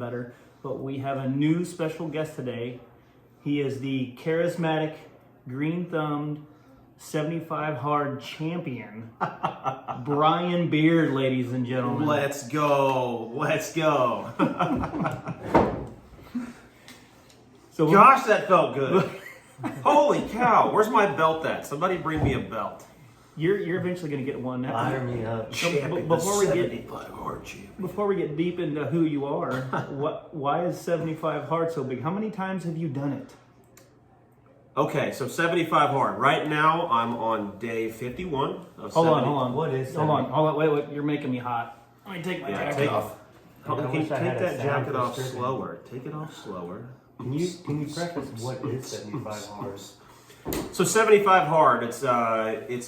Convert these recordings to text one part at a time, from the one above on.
better. But we have a new special guest today. He is the charismatic, green-thumbed, 75 hard champion, Brian Beard, ladies and gentlemen. Let's go. Let's go. So Gosh, that felt good. Holy cow. Where's my belt at? Somebody bring me a belt. you're eventually going to get one. Fire me up. Champion, before we get- 75 hard champion. Before we get deep into who you are, why is 75 hard so big? How many times have you done it? Okay, so 75 hard. Right now, I'm on day 51 of Hold 70. on. What is Hold on. Wait. You're making me hot. Let me take my Yeah, jacket take off. I Can wish you I take had a that sound jacket for off stripping. slower? Take it off slower. Can you preface what is 75 hard? So 75 hard. It's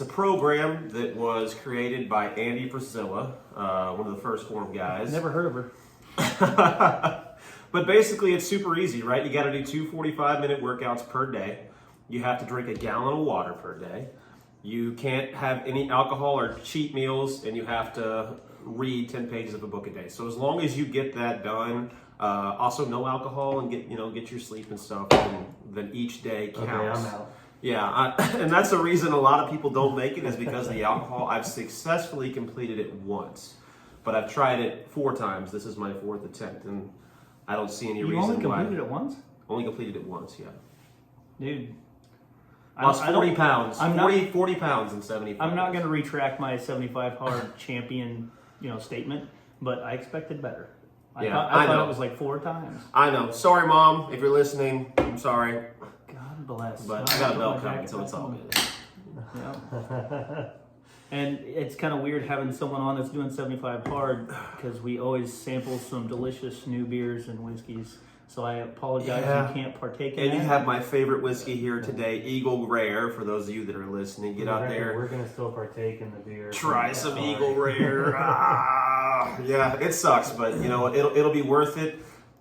a program that was created by Andy Priscilla, one of the First Form guys. Never heard of her. But basically, it's super easy, right? You got to do 2 45-minute workouts per day. You have to drink a gallon of water per day. You can't have any alcohol or cheat meals, and you have to read 10 pages of a book a day. So as long as you get that done, also no alcohol, and get your sleep and stuff, and then each day counts. Okay, I'm out. Yeah, and that's the reason a lot of people don't make it is because of the alcohol. I've successfully completed it once, but I've tried it 4 times. This is my 4th attempt, and I don't see any You reason only why. completed it once? Only completed it once, yeah. Dude. Lost 40 pounds. I'm 40 pounds in 75 I'm not days. going to retract my 75 hard champion, statement, but I expected better. I Yeah, thought, I I thought know. it was like 4 times. I know. Sorry, Mom, if you're listening. I'm sorry. God bless. But I got a belt coming, so it's all good. Yeah. And it's kind of weird having someone on that's doing 75 hard because we always sample some delicious new beers and whiskeys. So I apologize Yeah. you can't partake in And that. you have my favorite whiskey here today, Eagle Rare, for those of you that are listening. Get out there. We're gonna still partake in the beer. Try some Sorry. Eagle Rare. Yeah, it sucks, but it'll be worth it.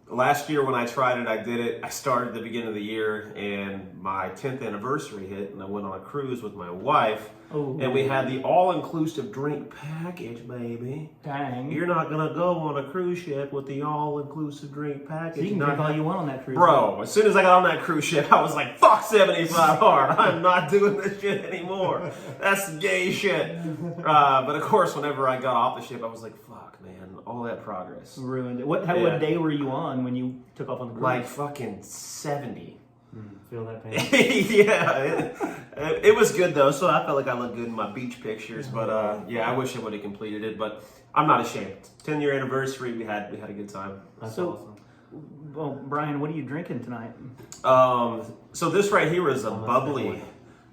Last year when I tried it, I did it. I started at the beginning of the year, and my 10th anniversary hit, and I went on a cruise with my wife, Oh. and we had the all-inclusive drink package, baby. Dang. You're not gonna go on a cruise ship with the all-inclusive drink package. So you can Not drink all gonna- you want on that cruise. Bro, as soon as I got on that cruise ship, I was like, fuck 75 hard. I'm not doing this shit anymore. That's gay shit. But of course, whenever I got off the ship, I was like, fuck, man, all that progress. Ruined it. What Yeah. day were you on when you took off on the cruise? Like fucking 70. Feel that pain? Yeah, it was good though, so I felt like I looked good in my beach pictures. But yeah, I wish I would have completed it, but I'm not ashamed. 10-year anniversary, we had a good time. That's So- awesome. Well, Brian, what are you drinking tonight? So this right here is a Almost bubbly. halfway.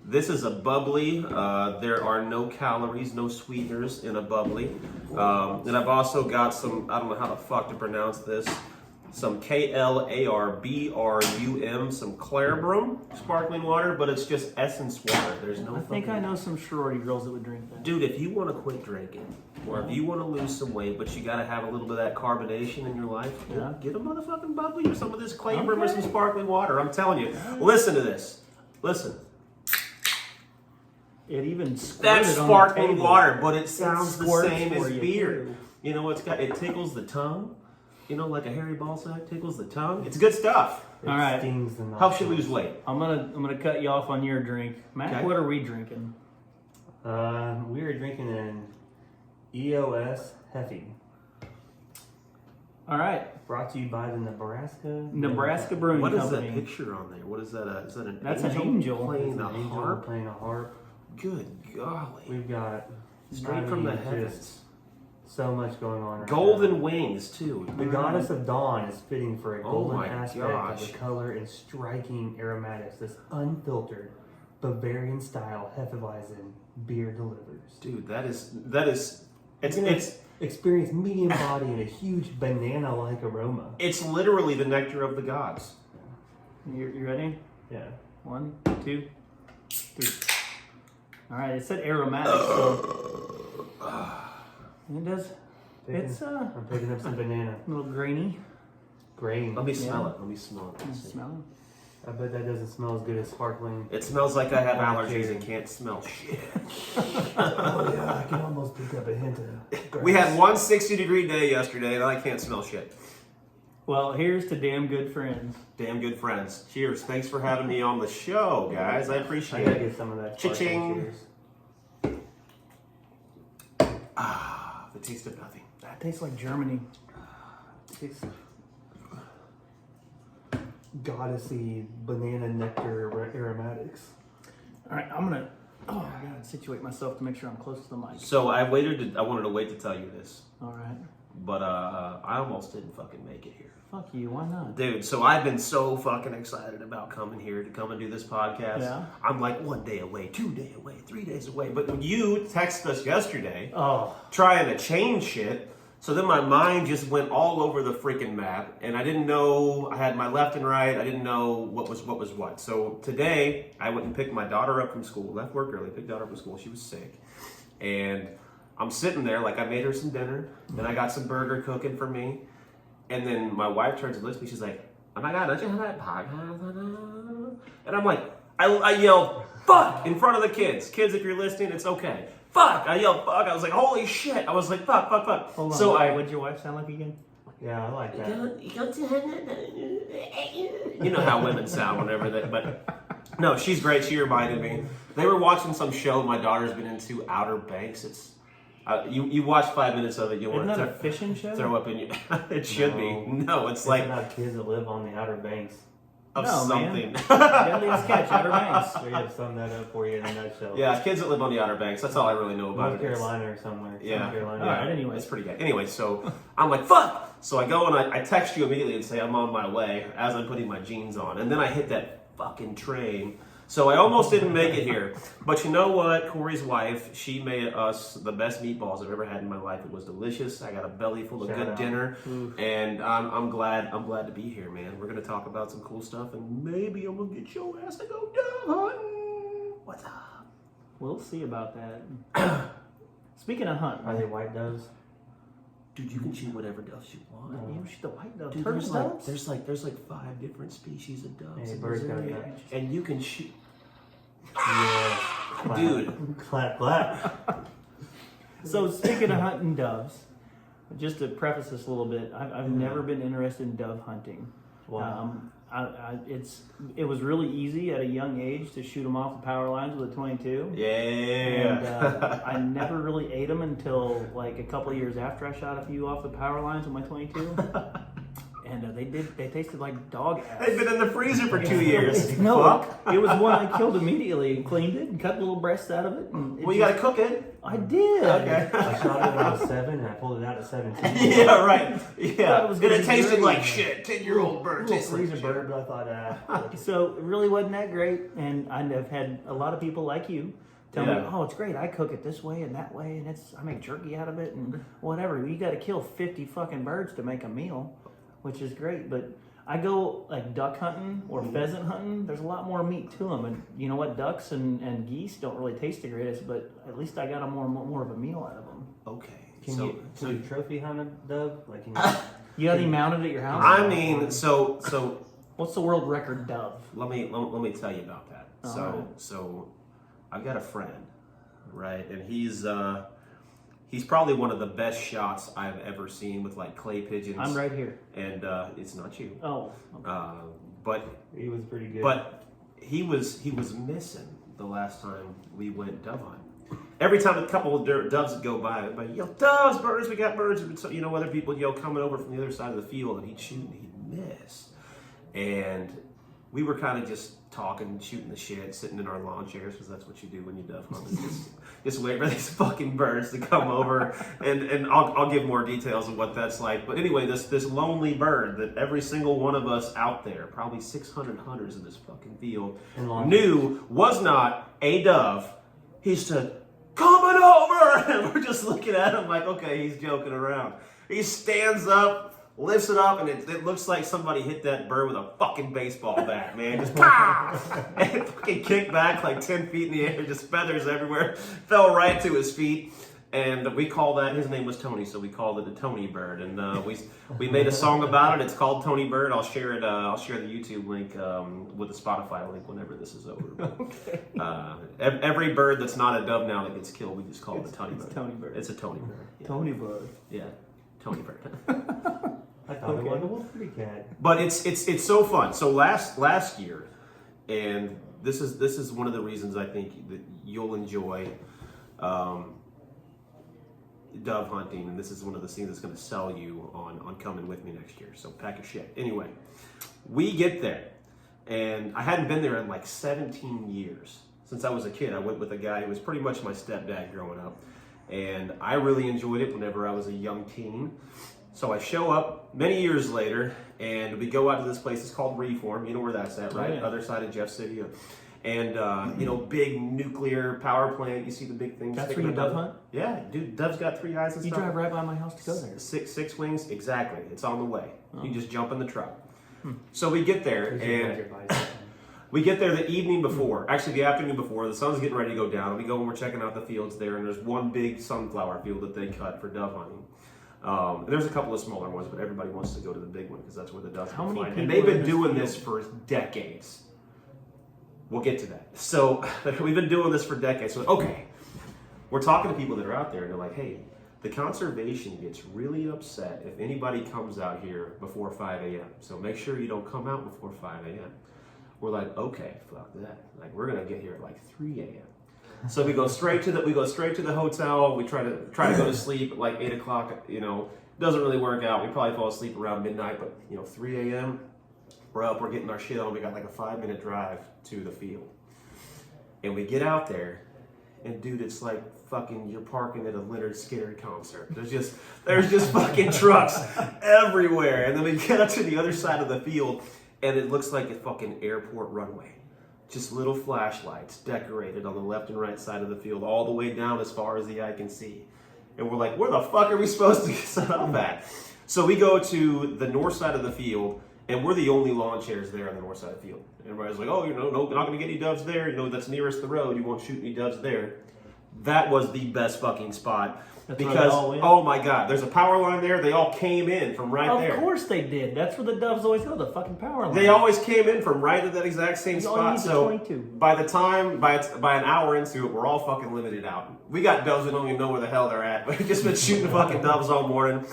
This is a bubbly. There are no calories, no sweeteners in a bubbly. And I've also got some, I don't know how the fuck to pronounce this, some KLARBRUM, some Clarebrum sparkling water, but it's just essence water. There's no I think fucking- I know some sorority girls that would drink that. Dude, if you want to quit drinking, or if you want to lose some weight, but you got to have a little bit of that carbonation in your life, Yeah. get a motherfucking bubbly or some of this Clarebrum or Okay. some sparkling water. I'm telling you. Listen to this. Listen. It even That's squirted on the sparkling table. water, but it sounds the squirts same as for you, beer. too. You know what's got? It tickles the tongue. Like a hairy ball sack tickles the tongue. It's good stuff. It All right. stings the Helps you nostrils. lose weight. I'm gonna cut you off on your drink, Matt. Okay. What are we drinking? We are drinking an EOS Heffy, All right, brought to you by the Nebraska Brewing What is Company. that picture on there? What is that? Is that an That's angel an angel. playing It's a an angel harp? playing a harp. Good golly. We've got Straight from the just heavens. so much going on. Right Golden now. wings too. The goddess of dawn is fitting for a Oh golden my aspect gosh. of the color and striking aromatics. This unfiltered Bavarian style Hefeweizen beer delivers. Dude, that is You're gonna it's experience medium body and a huge banana-like aroma. it's literally the nectar of the gods. You ready? Yeah. 1, 2, 3. All right, it said aromatic, so it does. It's I'm picking up some banana. a little grainy. Grain. Let me smell Yeah. it. Let me smell it. You Let's see. smell I bet that doesn't smell as good as sparkling. It smells like I have Black allergies cherry. and can't smell shit. Oh yeah, I can almost pick up a hint of. We had one 60-degree day yesterday and I can't smell shit. Well, here's to damn good friends. Damn good friends. Cheers. Thanks for having me on the show, guys. I I appreciate gotta it. get some of that. Cha-ching. Cheers. Ah, the taste of nothing. That tastes like Germany. It's goddessy banana nectar aromatics. All right, I'm gonna. Oh my God, situate myself to make sure I'm close to the mic. So I wanted to wait to tell you this, All right. but I almost didn't fucking make it here. Fuck you. Why not? Dude, so I've been so fucking excited about coming here to come and do this podcast. Yeah. I'm like 1 day away, 2 days away, 3 days away. But when you texted us yesterday Oh, trying to change shit, so then my mind just went all over the freaking map, and I didn't know, I had my left and right, I didn't know what was what. So today, I went and picked my daughter up from school, left work early, picked daughter up from school, she was sick. And I'm sitting there, like I made her some dinner, then I got some burger cooking for me, and then my wife turns and looks at me, she's like, oh my God, don't you have that podcast? And I'm like, I yelled, fuck, in front of the kids. Kids, if you're listening, it's okay. Fuck! I yelled fuck. I was like, holy shit. I was like, fuck. hold on. So What'd your wife sound like again? Yeah, I like that. You know how women sound whenever they, but no, she's great. She reminded me. They were watching some show my daughter's been into, Outer Banks. It's, you watch 5 minutes of it, you'll Isn't want that a to fishing show? throw up in you. It should be. No, it's It's like about kids that live on the Outer Banks. of No, something. man. Deadliest Catch, Outer Banks. There you have sum that up for you in a nutshell. Yeah, kids that live on the Outer Banks. That's all I really know about North it. Carolina or somewhere. Yeah. South Carolina. All right, anyway. It's pretty good. Anyway, so I'm like, fuck! So I go and I text you immediately and say I'm on my way as I'm putting my jeans on. And then I hit that fucking train. So I almost didn't make it here. But you know what? Corey's wife, she made us the best meatballs I've ever had in my life. It was delicious. I got a belly full of Shout good out. dinner. And I'm glad to be here, man. We're gonna talk about some cool stuff and maybe I'm gonna get your ass to go dove hunting. What's up? We'll see about that. Speaking of hunting, Are they white doves? Dude, you can shoot whatever doves you want. you shoot the white dove. Dude, Turtle doves? there's like 5 different species of doves. Hey, in birds got Missouri. nuts. And you can shoot. Yeah. Clap. Dude. Clap. So speaking of hunting doves, just to preface this a little bit, I've never been interested in dove hunting. Wow. It was really easy at a young age to shoot them off the power lines with a 22. Yeah. And I never really ate them until like a couple of years after I shot a few off the power lines with my 22. And they tasted like dog ass. They've been in the freezer for 2 years. No, Fuck. it was one I killed immediately and cleaned it and cut little breasts out of it. And Well, you gotta cook it. I did. Okay. I shot it when I was 7 and I pulled it out at 17. Yeah, right. Yeah. it was And gonna it be tasted great. like shit. 10-year-old bird Little tastes like freezer shit. bird, but I thought, So it really wasn't that great, and I've had a lot of people like you tell me, Yeah. "Oh, it's great. I cook it this way and that way, and I make jerky out of it and whatever." You got to kill 50 fucking birds to make a meal, which is great. But I go like duck hunting or pheasant hunting. There's a lot more meat to them, and you know what? Ducks and geese don't really taste the greatest, but at least I got a more of a meal out of them. Okay. can you trophy hunt a dove? Like, can You got any mounted at your house? I mean, so What's the world record dove? let me tell you about that. All So I've got a friend, right? And he's probably one of the best shots I've ever seen with like clay pigeons. I'm right here. And it's not you. Oh, But he was pretty good. But he was missing the last time we went dove hunting. Every time a couple of doves would go by, everybody yell, "Doves, birds, we got birds!" And so, other people yell coming over from the other side of the field, and he'd shoot and he'd miss. And we were kind of just talking, shooting the shit, sitting in our lawn chairs, because that's what you do when you dove hunt. is just wait for these fucking birds to come over, and I'll give more details of what that's like. But anyway, this lonely bird that every single one of us out there, probably 600 hunters in this fucking field, knew was not a dove. He said, "Coming over!" And we're just looking at him like, okay, he's joking around. He stands up, lifts it up, and it looks like somebody hit that bird with a fucking baseball bat, man. Just pow! And it fucking kicked back like 10 feet in the air, just feathers everywhere, fell right to his feet. And we call that, his name was Tony, so we called it the Tony Bird. And we made a song about it. It's called Tony Bird. I'll share it. I'll share the YouTube link with the Spotify link whenever this is over. okay. Every bird that's not a dove now that gets killed, we just call it a Tony Bird. Tony Bird. It's a Tony Bird. Yeah. Tony Bird. Yeah, Tony Bird. I thought it was a Wolverine cat. But it's so fun. So last year, and this is one of the reasons I think that you'll enjoy dove hunting, and this is one of the things that's going to sell you on coming with me next year. So pack your shit. Anyway, we get there, and I hadn't been there in like 17 years. Since I was a kid, I went with a guy who was pretty much my stepdad growing up, and I really enjoyed it whenever I was a young teen. So I show up many years later, and we go out to this place. It's called Reform. You know where that's at, right? Oh, yeah. Other side of Jeff City. And, you know, big nuclear power plant. You see the big things. That's where sticking you up dove out. hunt? Yeah, dude, dove's got 3 eyes and You stuff. drive right by my house to go there. Six wings, exactly. It's on the way. Oh. You just jump in the truck. So we get there, There's your and budget advice. we get there the evening before, actually the afternoon before. The sun's getting ready to go down. We go and we're checking out the fields there, and there's one big sunflower field that they cut for dove hunting. And there's a couple of smaller ones, but everybody wants to go to the big one because that's where the doves How are many flying. And people they've in been this doing field? this for decades. We'll get to that. So we've been doing this for decades. So okay, we're talking to people that are out there, and they're like, "Hey, the conservation gets really upset if anybody comes out here before 5 a.m. So make sure you don't come out before 5 a.m." We're like, "Okay, fuck that. Like we're gonna get here at like 3 a.m." So we go straight to the hotel. We try to go to sleep at like 8 o'clock. You know, doesn't really work out. We probably fall asleep around midnight, but 3 a.m. We're up. We're getting our shit on. We got like a 5-minute drive to the field, and we get out there, and dude, it's like fucking you're parking at a Leonard Skinner concert. There's just fucking trucks everywhere, and then we get up to the other side of the field, and it looks like a fucking airport runway. Just little flashlights decorated on the left and right side of the field, all the way down as far as the eye can see. And we're like, where the fuck are we supposed to set up at? So we go to the north side of the field, and we're the only lawn chairs there on the north side of the field. Everybody's like, oh, no, we're not going to get any doves there. That's nearest the road. You won't shoot any doves there. That was the best fucking spot. That's where because, they all went? oh my God, there's a power line there. They all came in from right there. Of course they did. That's where the doves always go, the fucking power line. They always came in from right at that exact same You spot. only need the So 22. by an hour into it, we're all fucking limited out. We got doves that don't even know where the hell they're at. We've just been shooting fucking doves all morning.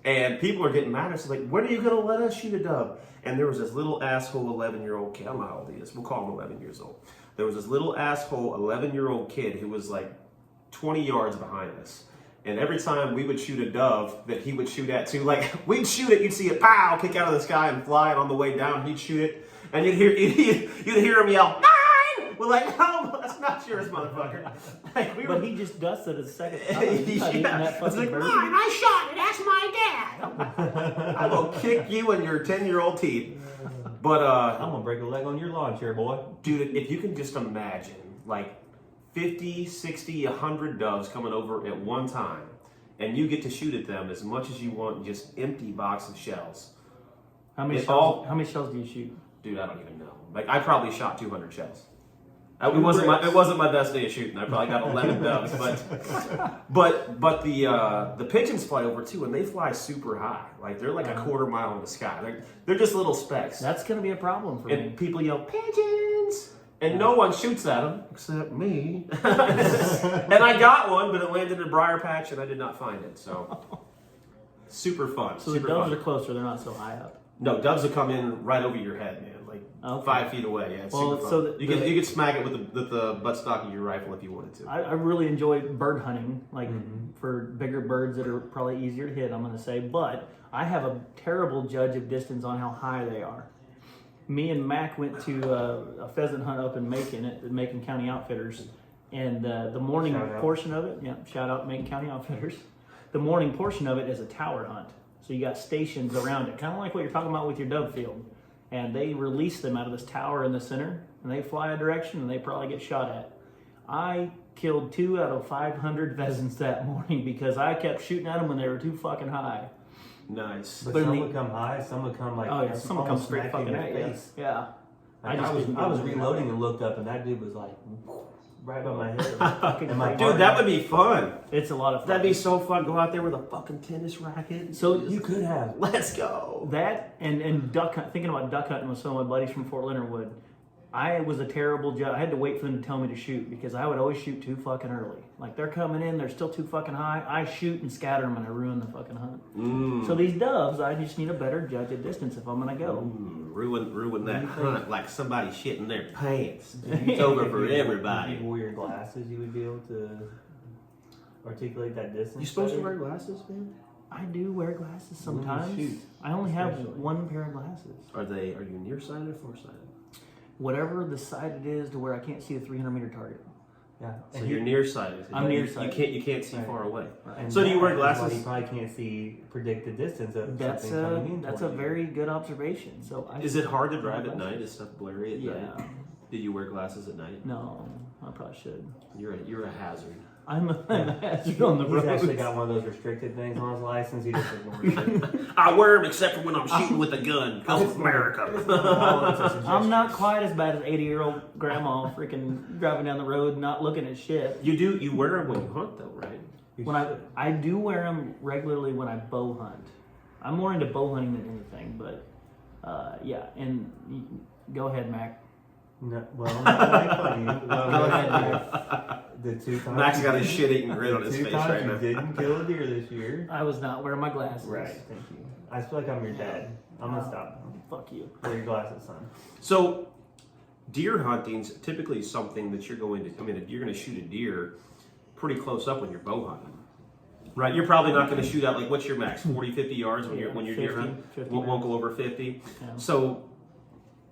And people are getting mad. It's like, when are you going to let us shoot a dove? And there was this little asshole 11-year-old kid. I don't know how old he is. We'll call him 11 years old. There was this little asshole 11-year-old kid who was like 20 yards behind us. And every time we would shoot a dove that he would shoot at too, like we'd shoot it, you'd see it pow, kick out of the sky and fly, and on the way down he'd shoot it, and you'd hear him yell, 9! We're like, no, that's not yours, motherfucker. Like, But he just dusted a second time. He's not eating that It's fucking like, bird. mine, I shot it, that's my dad. I will kick you in your 10-year-old teeth. But I'm gonna break a leg on your lawn chair, boy. dude, if you can just imagine, like 50, 60, 100 doves coming over at one time, and you get to shoot at them as much as you want, just empty box of shells. How many It all- shells? How many shells do you shoot? Dude, I don't even know. Like I probably shot 200 shells. It wasn't my best day of shooting. I probably got 11 doves, but the pigeons fly over too, and they fly super high. Like they're like a quarter mile in the sky. They're just little specks. That's gonna be a problem for me. And people yell pigeons, and no one shoots at them except me. And I got one, but it landed in a briar patch, and I did not find it. So super fun. So the super doves fun. are closer; they're not so high up. No, doves will come in right over your head, man. Like Okay. 5 feet away. Yeah, it's Well, super fun. so you could smack it with the buttstock of your rifle if you wanted to. I really enjoy bird hunting, like for bigger birds that are probably easier to hit. I'm gonna say, but I have a terrible judge of distance on how high they are. Me and Mac went to a pheasant hunt up in Macon at the Macon County Outfitters, and the morning Shout out. portion of it, shout out Macon County Outfitters. The morning portion of it is a tower hunt, so you got stations around it, kind of like what you're talking about with your dove field. And they release them out of this tower in the center, and they fly a direction, and they probably get shot at. I killed 2 out of 500 pheasants that morning because I kept shooting at them when they were too fucking high. Nice. But But some the- would come high, some would come like Oh yeah, someone comes almost straight smack you fucking in at your you. face. Yeah. Like, I was reloading and looked up, and that dude was like right by my head. Fucking And my crazy. Dude, that would be fun. It's a lot of fun. That'd be so fun. Go out there with a fucking tennis racket. So You could have. Let's go. that and duck hunt, thinking about duck hunting with some of my buddies from Fort Leonard Wood. I was a terrible judge. I had to wait for them to tell me to shoot because I would always shoot too fucking early. Like they're coming in, they're still too fucking high. I shoot and scatter them and I ruin the fucking hunt. So these doves, I just need a better judge of distance if I'm gonna go. Ruin that hunt like somebody shitting their pants. It's over for everybody. If you wore your glasses, you would be able to articulate that distance. You supposed to better. wear glasses, man? I do wear glasses When you sometimes. shoot, I only have especially. one pair of glasses. Are you nearsighted or farsighted? Whatever the side it is to where I can't see a 300-meter target. Yeah. So And you're nearsighted. I'm You nearsighted. You can't see Right. far away. and So do you wear that is why glasses? You probably can't see predicted distance of That's something coming in that's a toward you. very good observation. So I Is it hard to drive at night? Is stuff blurry at Yeah. night? Do you wear glasses at night? No, I probably should. You're a hazard. I'm a hazard on the He's road. actually got one of those restricted things on his license. He just ignores it. I wear them except for when I'm shooting with a gun. Cause it's America. I'm not quite as bad as 80-year-old grandma freaking driving down the road not looking at shit. You wear them when you hunt though, right? When I do wear them regularly when I bow hunt. I'm more into bow hunting than anything, but yeah. And go ahead, Mac. No, well, not like funny. Well, Go ahead, Mac. the two times Max got you- his shit-eating grin on his the two face times right you now. didn't kill a deer this year. I was not wearing my glasses. Right. Thank you. I feel like I'm your dad. I'm gonna stop. Fuck you. Wear your glasses, son. So, deer hunting's typically something that you're going to. I mean, you're going to shoot a deer pretty close up when you're bow hunting, right? You're probably not going to shoot out like what's your max 40, 50 yards when you're deer 50, hunting. 50 Won't go over 50. Yeah. So,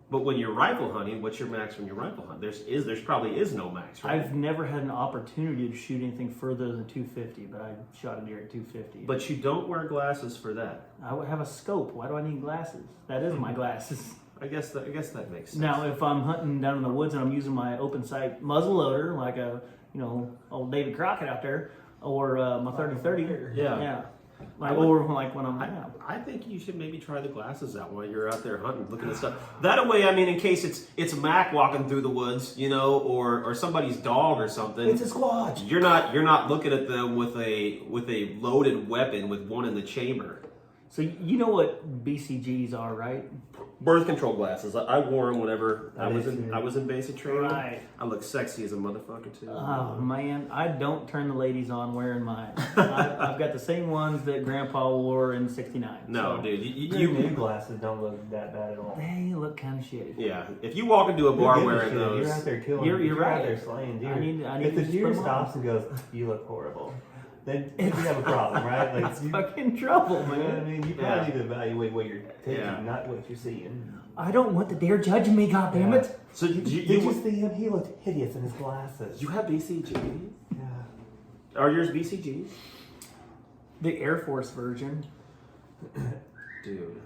but when you're rifle hunting, what's your max when you're rifle hunting? There's probably is no max, right? I've never had an opportunity to shoot anything further than 250, but I shot a deer at 250. But you don't wear glasses for that. I would have a scope. Why do I need glasses? That is my glasses. I guess that makes sense. Now, if I'm hunting down in the woods and I'm using my open sight muzzle loader, like a old David Crockett out there, or my 30-30, Yeah. like or like when I'm I think you should maybe try the glasses out while you're out there hunting, looking at stuff. That way, I mean, in case it's Mac walking through the woods, or somebody's dog or something. It's a squad. You're not looking at them with a loaded weapon with one in the chamber. So you know what BCGs are, right? Birth control glasses. I wore them whenever I was did too. in basic training. Right. I look sexy as a motherfucker too. Oh man, I don't turn the ladies on wearing mine. I've got the same ones that Grandpa wore in '69. No, so dude. Your new glasses don't look that bad at all. They look kind of shitty. Yeah. If you walk into a bar Who gives a wearing shit? those, You're out there killing. You're You're right. out there slaying deer. I need if the to deer put 'em on. stops and goes, "You look horrible," then you have a problem, right? Like That's you, fucking trouble, you know what I man. mean, you probably Yeah. need to evaluate what you're taking, Yeah. not what you're seeing. I don't want the deer judging me, goddammit. so Did you see him? He looked hideous in his glasses. you have BCGs? Yeah. Are yours BCGs? The Air Force version. Dude.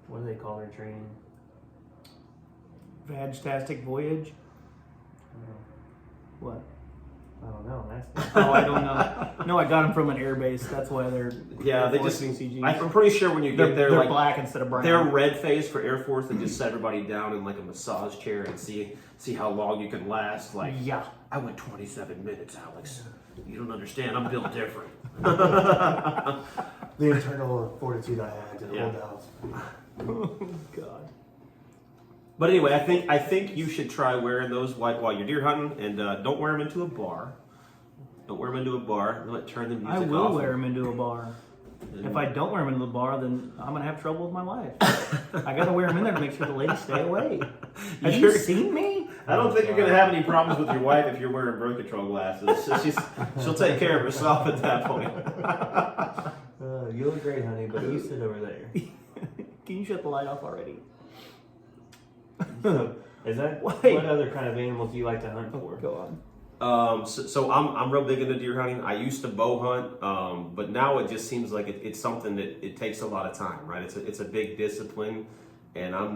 What do they call their training? Vagtastic Voyage. What? I don't know. That's Oh, I don't know. No, I got them from an air base. That's why they're Yeah, Air they Force just. BCGs. I'm pretty sure when you they're get there, they're like black instead of brown. they're red face for Air Force. They just set everybody down in like a massage chair and see how long you can last. Like, Yeah. I went 27 minutes, Alex. You don't understand. I'm built different. the internal fortitude I had to Yeah. hold out. Oh God. But anyway, I think you should try wearing those while you're deer hunting, and don't wear them into a bar. Don't wear them into a bar. Turn the music I off. will wear them into a bar. If I don't wear them into the bar, then I'm gonna have trouble with my wife. I gotta wear them in there to make sure the ladies stay away. Have you You're- seen me? I don't think you're gonna have any problems with your wife if you're wearing birth control glasses. So she'll take care of herself at that point. You look great, honey, but you sit over there. Can you shut the light off already? So, is that Wait. what other kind of animals do you like to hunt for? Go on. So I'm real big into deer hunting. I used to bow hunt, but now it just seems like it's something that it takes a lot of time, right? It's a big discipline, and I'm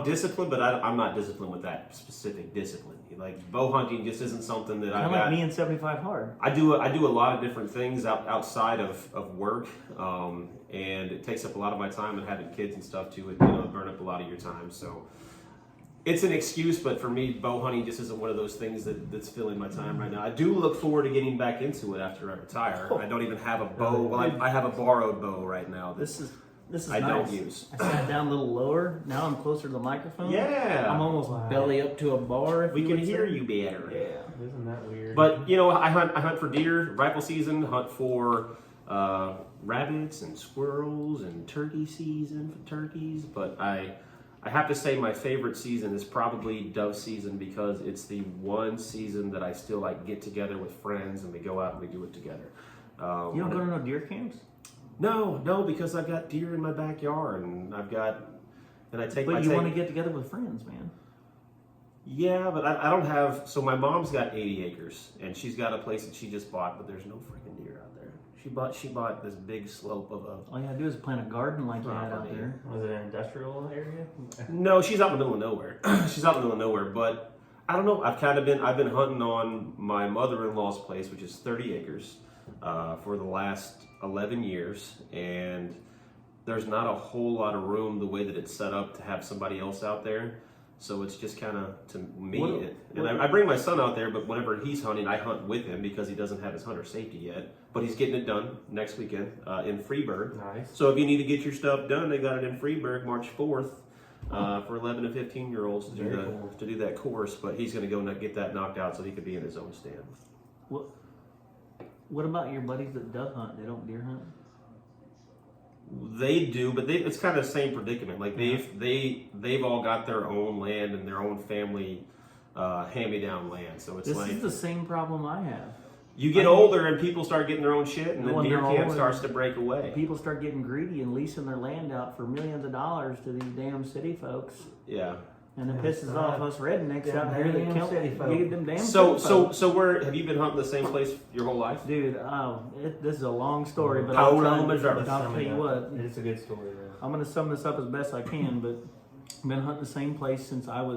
disciplined, but I'm not disciplined with that specific discipline. Like bow hunting just isn't something that I Kind of got. like me in 75 hard. I do a lot of different things outside of work, and it takes up a lot of my time, and having kids and stuff too. It burn up a lot of your time. So it's an excuse, but for me, bow hunting just isn't one of those things that's filling my time right now. I do look forward to getting back into it after I retire. I don't even have a bow. Well, I have a borrowed bow right now. This is This is I nice. don't use. I sat down a little lower. Now I'm closer to the microphone. Yeah. I'm almost belly up to a bar. If We you can would hear say. you better. Yeah. Isn't that weird? But you know, I hunt for deer, rifle season, hunt for rabbits and squirrels and turkey season for turkeys. But I have to say my favorite season is probably dove season because it's the one season that I still like get together with friends and we go out and we do it together. You don't go to no deer camps? No, because I've got deer in my backyard and I take. But you want to get together with friends, man. Yeah, but I don't have. So my mom's got 80 acres, and she's got a place that she just bought, but there's no freaking deer out there. She bought this big slope of a. All you gotta do is plant a garden like you had out Property. there. Was it an industrial area? No, she's out in the middle of nowhere. She's out in the middle of nowhere, but I don't know. I've been hunting on my mother-in-law's place, which is 30 acres, for the last 11 years, and there's not a whole lot of room the way that it's set up to have somebody else out there. So it's just kind of, to me, I bring my son out there, but whenever he's hunting, I hunt with him because he doesn't have his hunter safety yet. But he's getting it done next weekend in Freeburg. Nice. So if you need to get your stuff done, they got it in Freeburg March 4th for 11 to 15-year-olds to Very cool. do that course. But he's going to go get that knocked out so he could be in his own stand. What about your buddies that dove hunt? They don't deer hunt? They do, but it's kind of the same predicament. Like they've all got their own land and their own family hand-me-down land. So it's This like is the same problem I have. you get older and people start getting their own shit, and then When deer they're camp older, starts to break away. People start getting greedy and leasing their land out for millions of dollars to these damn city folks. Yeah. And it Yeah, pisses off us rednecks Them out here that damn kill city folk. them damn So city folks. where have you been hunting the same place your whole life? Dude, this is a long story, but How I'll long was that? I'll tell you what. It's a good story, though. I'm gonna sum this up as best I can, but I've been hunting the same place since I've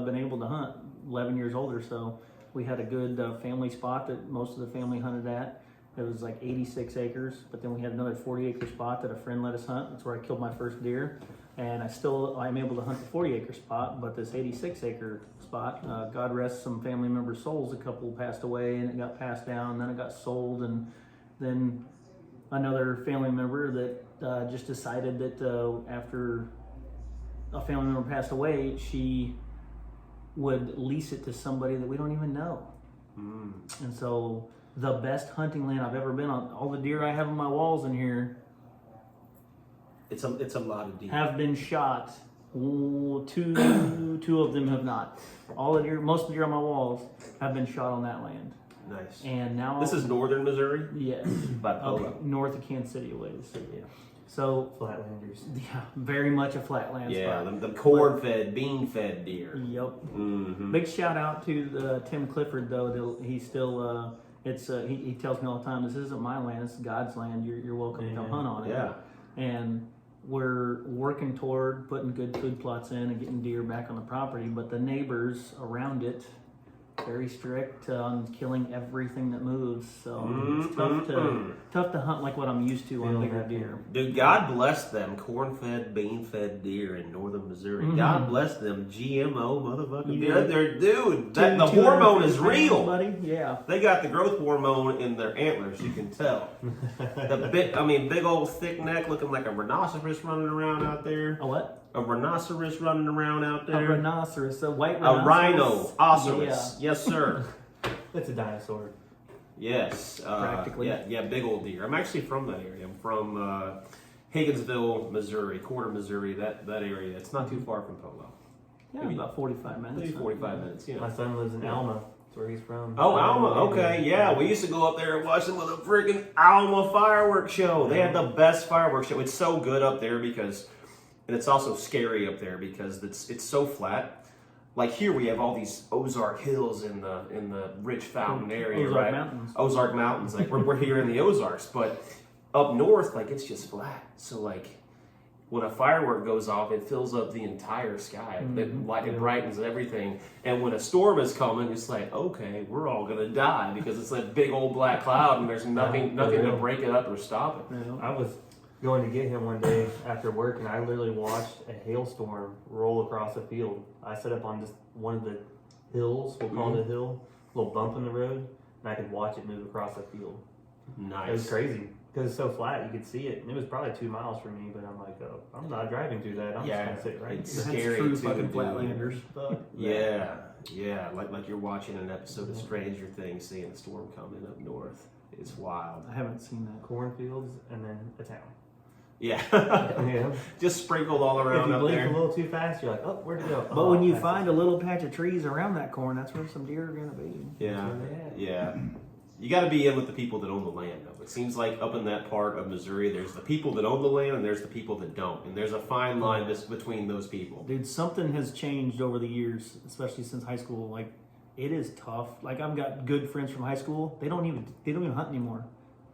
been able to hunt. 11 years old or so. We had a good family spot that most of the family hunted at. It was like 86 acres, but then we had another 40-acre spot that a friend let us hunt. That's where I killed my first deer, and I'm able to hunt the 40-acre spot. But this 86-acre spot, God rest some family members' souls. A couple passed away, and it got passed down. Then it got sold, and then another family member that just decided that after a family member passed away, she would lease it to somebody that we don't even know. And so the best hunting land I've ever been on, all the deer I have on my walls in here It's a lot of deer. have been shot. Two of them have not. Most of the deer on my walls have been shot on that land. Nice. And now This is northern Missouri yes, by Polo. up north of Kansas City a ways. So Flatlanders. yeah, very much a flatland Yeah, spot. the corn-fed, bean-fed deer. Yep. Mm-hmm. Big shout out to Tim Clifford though. He's still he tells me all the time, this isn't my land, this is God's land. You're welcome to come hunt on it. Yeah. And we're working toward putting good food plots in and getting deer back on the property, but the neighbors around it very strict on killing everything that moves. So it's tough to hunt like what I'm used to on bigger deer. Dude, God bless them corn-fed, bean-fed deer in northern Missouri. God bless them GMO motherfucking deer. The Two- hormone is 250 pounds, real. buddy. Yeah. They got the growth hormone in their antlers, you can tell. Big old thick neck looking like a rhinoceros running around out there. A what? A rhinoceros running around out A there. rhinoceros, a white A rhinoceros. rhinoceros. Yeah. Yes, sir. It's a dinosaur. Yes. Practically. Yeah, big old deer. I'm actually from that area. I'm from Higginsville, Missouri, Corner, Missouri, that area. It's not too far from Polo. Yeah, about 45 minutes. Maybe 45 minutes, you know. My son lives in Alma. That's where he's from. Oh, Alma. Okay, yeah. We used to go up there and watch them with a freaking Alma fireworks show. They had the best fireworks show. It's so good up there because, and it's also scary up there because it's so flat. Like here, we have all these Ozark Hills in the rich fountain area, Ozark right? Mountains. Ozark Mountains. Like we're here in the Ozarks, but up north, like it's just flat. So like when a firework goes off, it fills up the entire sky. It brightens everything. And when a storm is coming, it's like, okay, we're all gonna die because it's that big old black cloud, and there's nothing to break it up or stop it. Yeah. I was going to get him one day after work, and I literally watched a hailstorm roll across a field. I set up on just one of the hills, we'll call it a hill, a little bump in the road, and I could watch it move across the field. Nice. It was crazy. because it's so flat, you could see it. And it was probably 2 miles from me, but I'm like, oh, I'm not driving through that. I'm Yeah, just gonna sit right it's here. That's scary true too, fucking dude. Flatlanders. Yeah, like you're watching an episode of Stranger Things, seeing a storm coming up north. It's wild. I haven't seen that. Cornfields and then a town. Yeah, Yeah. just sprinkled all If around you up blink there. a little too fast, you're like, oh, where'd it go? But Oh, when you that's find it. a little patch of trees around that corn, that's where some deer are gonna be. Yeah, That's where they at. yeah. You got to be in with the people that own the land, though. It seems like up in that part of Missouri, there's the people that own the land and there's the people that don't, and there's a fine line between those people. Dude, something has changed over the years, especially since high school. Like, it is tough. Like, I've got good friends from high school. They don't even hunt anymore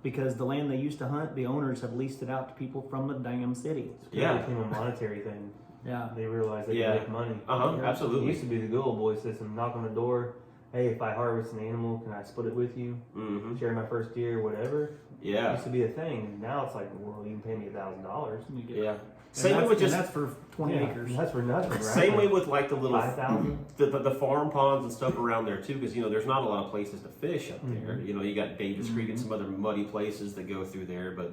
because the land they used to hunt, the owners have leased it out to people from the damn city. Yeah. It became a monetary thing. Yeah. They realized they Yeah. could make money. Uh-huh, It absolutely. used to be the good old boy system. Knock on the door. Hey, if I harvest an animal, can I split it with you? Mm-hmm. Share my first deer, whatever. It Yeah, used to be a thing. Now it's like, well, you can pay me $1,000. You get- yeah. And Same way that's- with and just that's for 20 acres. That's for nothing, right? same way with like the little 5,000. the farm ponds and stuff around there too, because there's not a lot of places to fish up there. Mm-hmm. You got Davis Creek and some other muddy places that go through there, but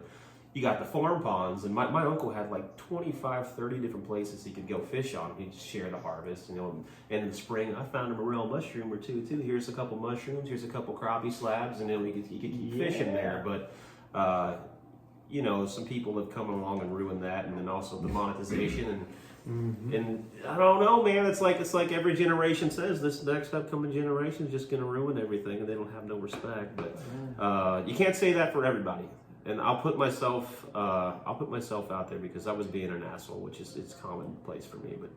you got the farm ponds, and my uncle had like 25, 30 different places he could go fish on. He'd share the harvest, and in the spring I found a morel mushroom or two too. Here's a couple mushrooms, here's a couple crappie slabs, and then he could keep fishing there. But some people have come along and ruined that, and then also the monetization and I don't know, man. It's like every generation says this next upcoming generation is just going to ruin everything, and they don't have no respect. But you can't say that for everybody. And I'll put myself out there because I was being an asshole, which is it's commonplace for me. But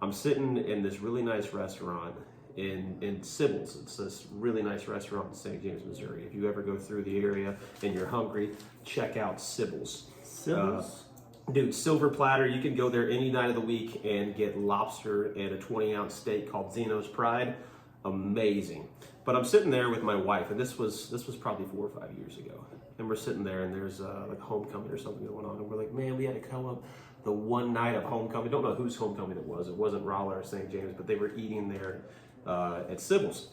I'm sitting in this really nice restaurant in Sybil's. It's this really nice restaurant in St. James, Missouri. If you ever go through the area and you're hungry, check out Sybil's. Sybil's? Dude, silver platter. You can go there any night of the week and get lobster and a 20-ounce steak called Zeno's Pride. Amazing. But I'm sitting there with my wife, and this was probably 4 or 5 years ago. And we're sitting there, and there's like homecoming or something going on, and we're like, man, we had to come up the one night of homecoming. Don't know whose homecoming it was. It wasn't Rolla or St. James, but they were eating there at Sybil's.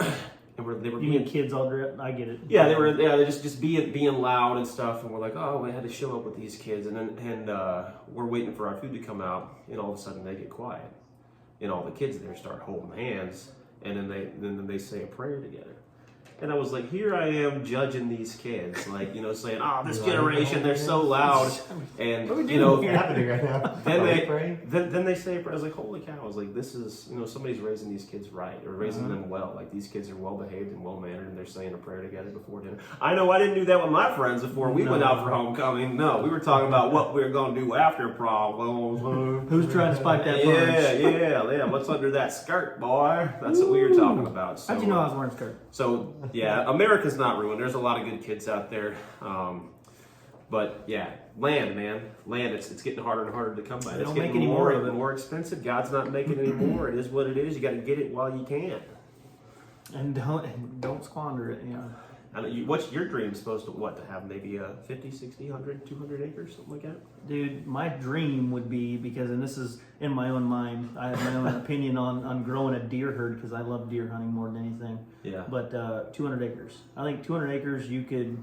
And they were You being mean kids all dressed? I get it. yeah, they're just being loud and stuff, and we're like, oh, we had to show up with these kids, and we're waiting for our food to come out, and all of a sudden they get quiet, and all the kids there start holding hands, and then they say a prayer together. And I was like, here I am judging these kids, like, saying, oh, this generation, they're so loud. And, What's happening right now? then Are they you praying? then they say, I was like, holy cow! I was like, this is somebody's raising these kids right or raising them well. Like these kids are well behaved and well mannered, and they're saying a prayer together before dinner. I know I didn't do that with my friends before we went out for homecoming. No, we were talking about what we were going to do after prom. Who's trying to spike that punch? Yeah. What's under that skirt, boy? That's what we were talking about. So, How'd you know I was wearing a skirt? So yeah, America's not ruined. There's a lot of good kids out there. But yeah, land, man. Land, it's getting harder and harder to come by. They It's don't getting make any more of it. more expensive. God's not making any more. It is what it is. You got to get it while you can. And don't squander it. Yeah. And what's your dream supposed to have maybe 50, 60, 100, 200 acres, something like that? Dude, my dream would be, and this is in my own mind, I have my own opinion on growing a deer herd because I love deer hunting more than anything. Yeah. But 200 acres. I think 200 acres you could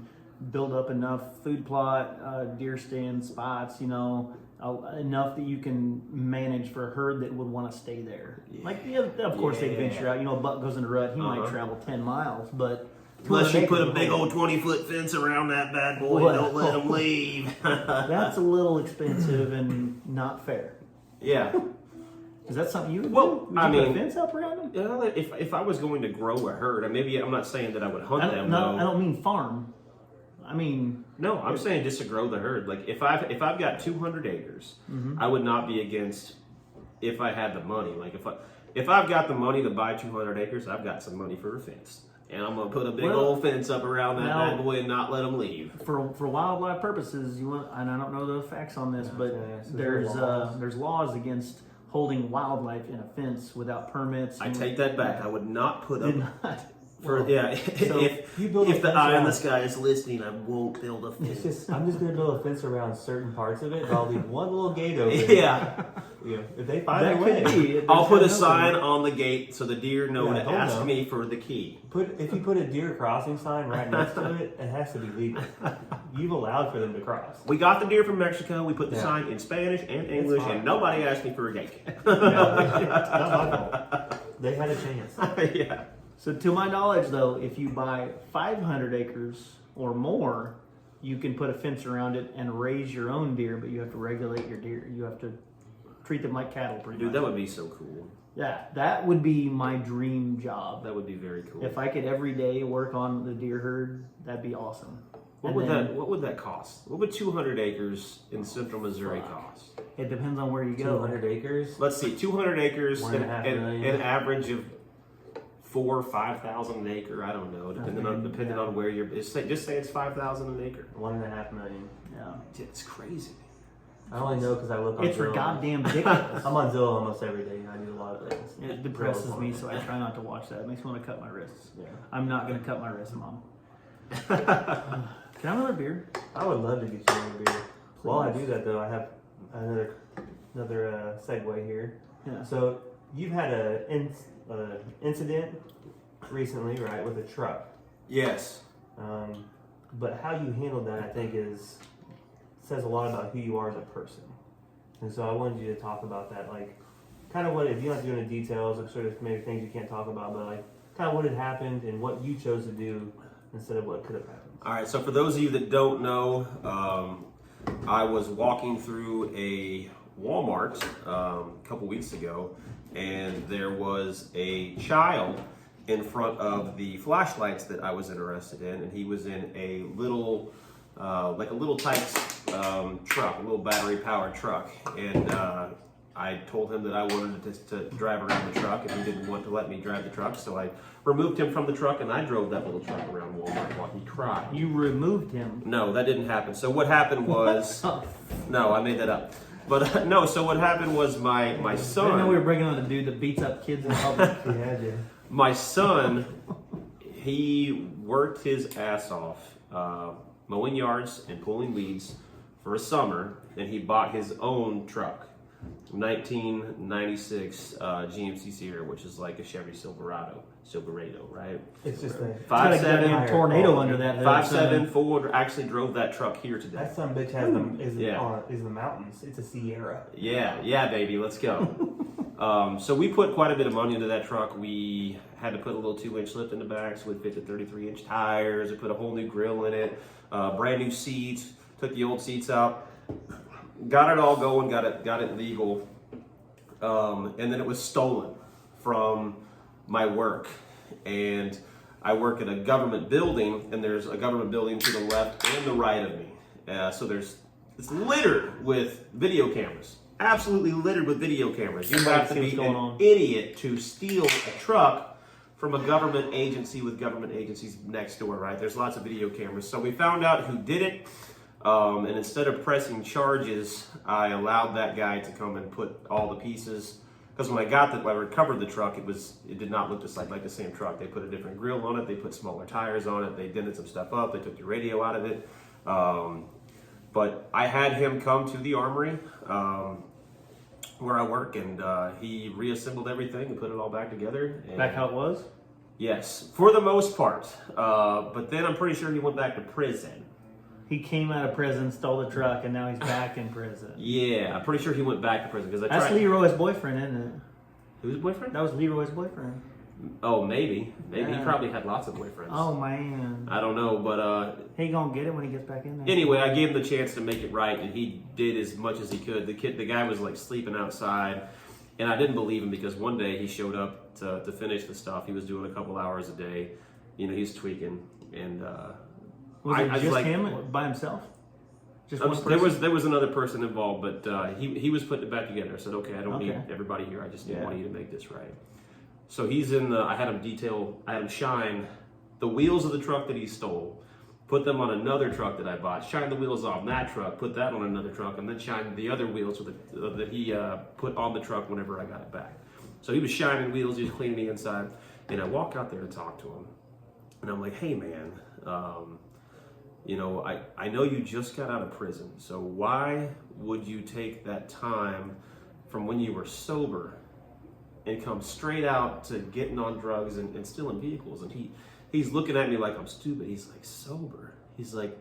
build up enough food plot, deer stand spots, enough that you can manage for a herd that would want to stay there. Yeah. Of course they Yeah. venture out. A buck goes in a rut, he might travel 10 miles, but Unless you 200 put a acres big would old 20-foot fence around that bad boy Well. and don't let him leave. that's a little expensive and not fair. Yeah. Is that something you would Well, do? Would you I put mean- a fence up around them? Yeah, if I was going to grow a herd, maybe I'm not saying that I would hunt I them. don't, though. I don't mean farm. I mean, No, I'm saying just to grow the herd. Like if I've got 200 acres, Mm-hmm. I would not be against if I had the money. Like if I've got the money to buy 200 acres, I've got some money for a fence, and I'm gonna put a big Well, old fence up around that now- bad boy and not let them leave. for wildlife purposes, you want, and I don't know the facts on this, but Yeah, so there's laws. there's laws against holding wildlife in a fence without permits. I take that back. I would not put Did up not. for Well, yeah. so if you build a if the fence eye in around- the sky is listening, I won't build a fence. I'm just gonna build a fence around certain parts of it, but I'll leave one little gate open. Yeah, You know, if they find That their could way. be. I'll put a There's no sign way. on the gate so the deer know Yeah, to they'll ask know. me for the key. If you put a deer crossing sign right next to it, it has to be legal. You've allowed for them to cross. We got the deer from Mexico. We put the Yeah. sign in Spanish and English, fine. and nobody asked me for a gate. Yeah, not my fault. They had a chance. Yeah. So to my knowledge, though, if you buy 500 acres or more, you can put a fence around it and raise your own deer, but you have to regulate your deer. You have to treat them like cattle, pretty Dude, much. that would be so cool. Yeah, that would be my dream job. That would be very cool. If I could every day work on the deer herd, that'd be awesome. What And would then that? What would that cost? What would 200 acres in central Missouri cost? It depends on where you go. 200 acres. Let's see, 200 acres, $1.5 million. an average of 4,000 or 5,000 an acre. I don't know, depending on where you're. Just say it's 5,000 an acre. $1.5 million. Yeah. It's crazy. I only know because I look on It's Zillow. goddamn ridiculous. I'm on Zillow almost every day. I do a lot of things. It depresses me, so I try not to watch that. It makes me want to cut my wrists. Yeah. I'm not going to cut my wrists, Mom. Can I have another beer? I would love to get you another beer. While I do that, though, I have another segue here. Yeah. So you've had an incident recently, right, with a truck. Yes. But how you handled that, I think, says a lot about who you are as a person. And so I wanted you to talk about that, like, kind of what, if you don't have to go into details of sort of maybe things you can't talk about, but like, kind of what had happened and what you chose to do instead of what could have happened. All right. So for those of you that don't know, I was walking through a Walmart a couple weeks ago, and there was a child in front of the flashlights that I was interested in, and he was in a little, like a little Tykes truck, a little battery-powered truck, and I told him that I wanted to drive around the truck, and he didn't want to let me drive the truck, so I removed him from the truck, and I drove that little truck around Walmart while he cried. You removed him. No, that didn't happen. So what happened was, no, I made that up. But no, so what happened was my I son. didn't know we were bringing on a dude that beats up kids in public. Yeah, yeah. My son, he worked his ass off mowing yards and pulling weeds for a summer, and he bought his own truck, 1996 GMC Sierra, which is like a Chevy Silverado, right? It's just a It's got a 5'7", goddamn tornado under that. 5'7" Ford. Actually drove that truck here today. that son bitch has Yeah. is the mountains. It's a Sierra. Yeah, baby, let's go. So we put quite a bit of money into that truck. We had to put a little 2-inch lift in the back, so we fit the 33-inch tires. We put a whole new grill in it, brand new seats. Took the old seats out, got it all going, got it legal, and then it was stolen from my work. And I work at a government building, and there's a government building to the left and the right of me. So it's littered with video cameras. Absolutely littered with video cameras. You Somebody have to see what's be going an on. idiot to steal a truck from a government agency with government agencies next door, right? There's lots of video cameras. So we found out who did it. And instead of pressing charges, I allowed that guy to come and put all the pieces. Because when I recovered the truck, it did not look just like the same truck. They put a different grill on it. They put smaller tires on it. They dented some stuff up. They took the radio out of it. But I had him come to the armory where I work, and he reassembled everything and put it all back together. And Back how it was? yes, for the most part. But then I'm pretty sure he went back to prison. He came out of prison, stole the truck, and now he's back in prison. Yeah, I'm pretty sure he went back to prison because I That's tried. Leroy's boyfriend, isn't it? Who's boyfriend? That was Leroy's boyfriend. Oh, maybe. He Yeah. probably had lots of boyfriends. Oh man, I don't know, but he gonna get it when he gets back in there. anyway, I gave him the chance to make it right, and he did as much as he could. The guy was like sleeping outside, and I didn't believe him because one day he showed up to finish the stuff. He was doing a couple hours a day. You know, he's tweaking, and was it I was just like- him by himself? Just one there person? was another person involved, but he was putting it back together. I said, okay, I don't need Okay. everybody here. I just need Yeah. one of you to make this right. So he's in the. I had him shine the wheels of the truck that he stole, put them on another truck that I bought, shine the wheels off that truck, put that on another truck, and then shine the other wheels that he put on the truck whenever I got it back. So he was shining wheels, he was cleaning the inside, and I walk out there to talk to him, and I'm like, hey man, you know, I know you just got out of prison, so why would you take that time from when you were sober and come straight out to getting on drugs and stealing vehicles. And he's looking at me like I'm stupid. He's like, sober? He's like,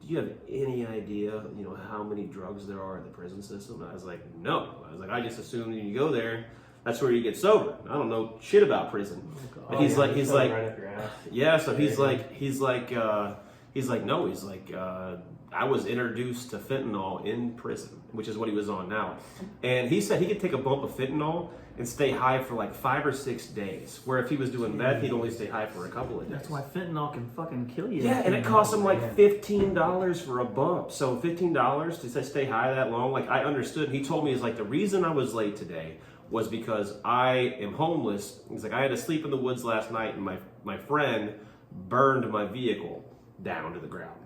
do you have any idea, how many drugs there are in the prison system? And I was like, no. I was like, I just assume when you go there, that's where you get sober. I don't know shit about prison. And he's like, right up your ass. yeah. So he's like, no. He's like, I was introduced to fentanyl in prison, which is what he was on now. And he said he could take a bump of fentanyl and stay high for like 5 or 6 days. Where if he was doing meth, he'd only stay high for a couple of days. That's why fentanyl can fucking kill you. Yeah, and it cost him like $15 for a bump. So $15 to stay high that long. Like, I understood. He told me, he's like, the reason I was late today was because I am homeless. He's like, I had to sleep in the woods last night, and my friend burned my vehicle down to the ground.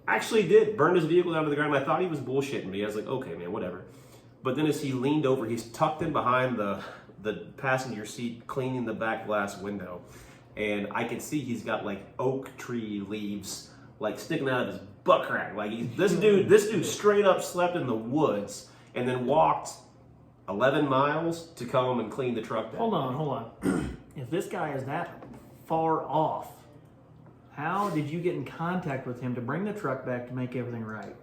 Actually did. Burned his vehicle down to the ground. I thought he was bullshitting me. I was like, okay, man, whatever. But then as he leaned over, he's tucked in behind the passenger seat, cleaning the back glass window. And I could see he's got like oak tree leaves like sticking out of his butt crack. Like this dude straight up slept in the woods and then walked 11 miles to come and clean the truck down. Hold on. If this guy is that far off, how did you get in contact with him to bring the truck back to make everything right?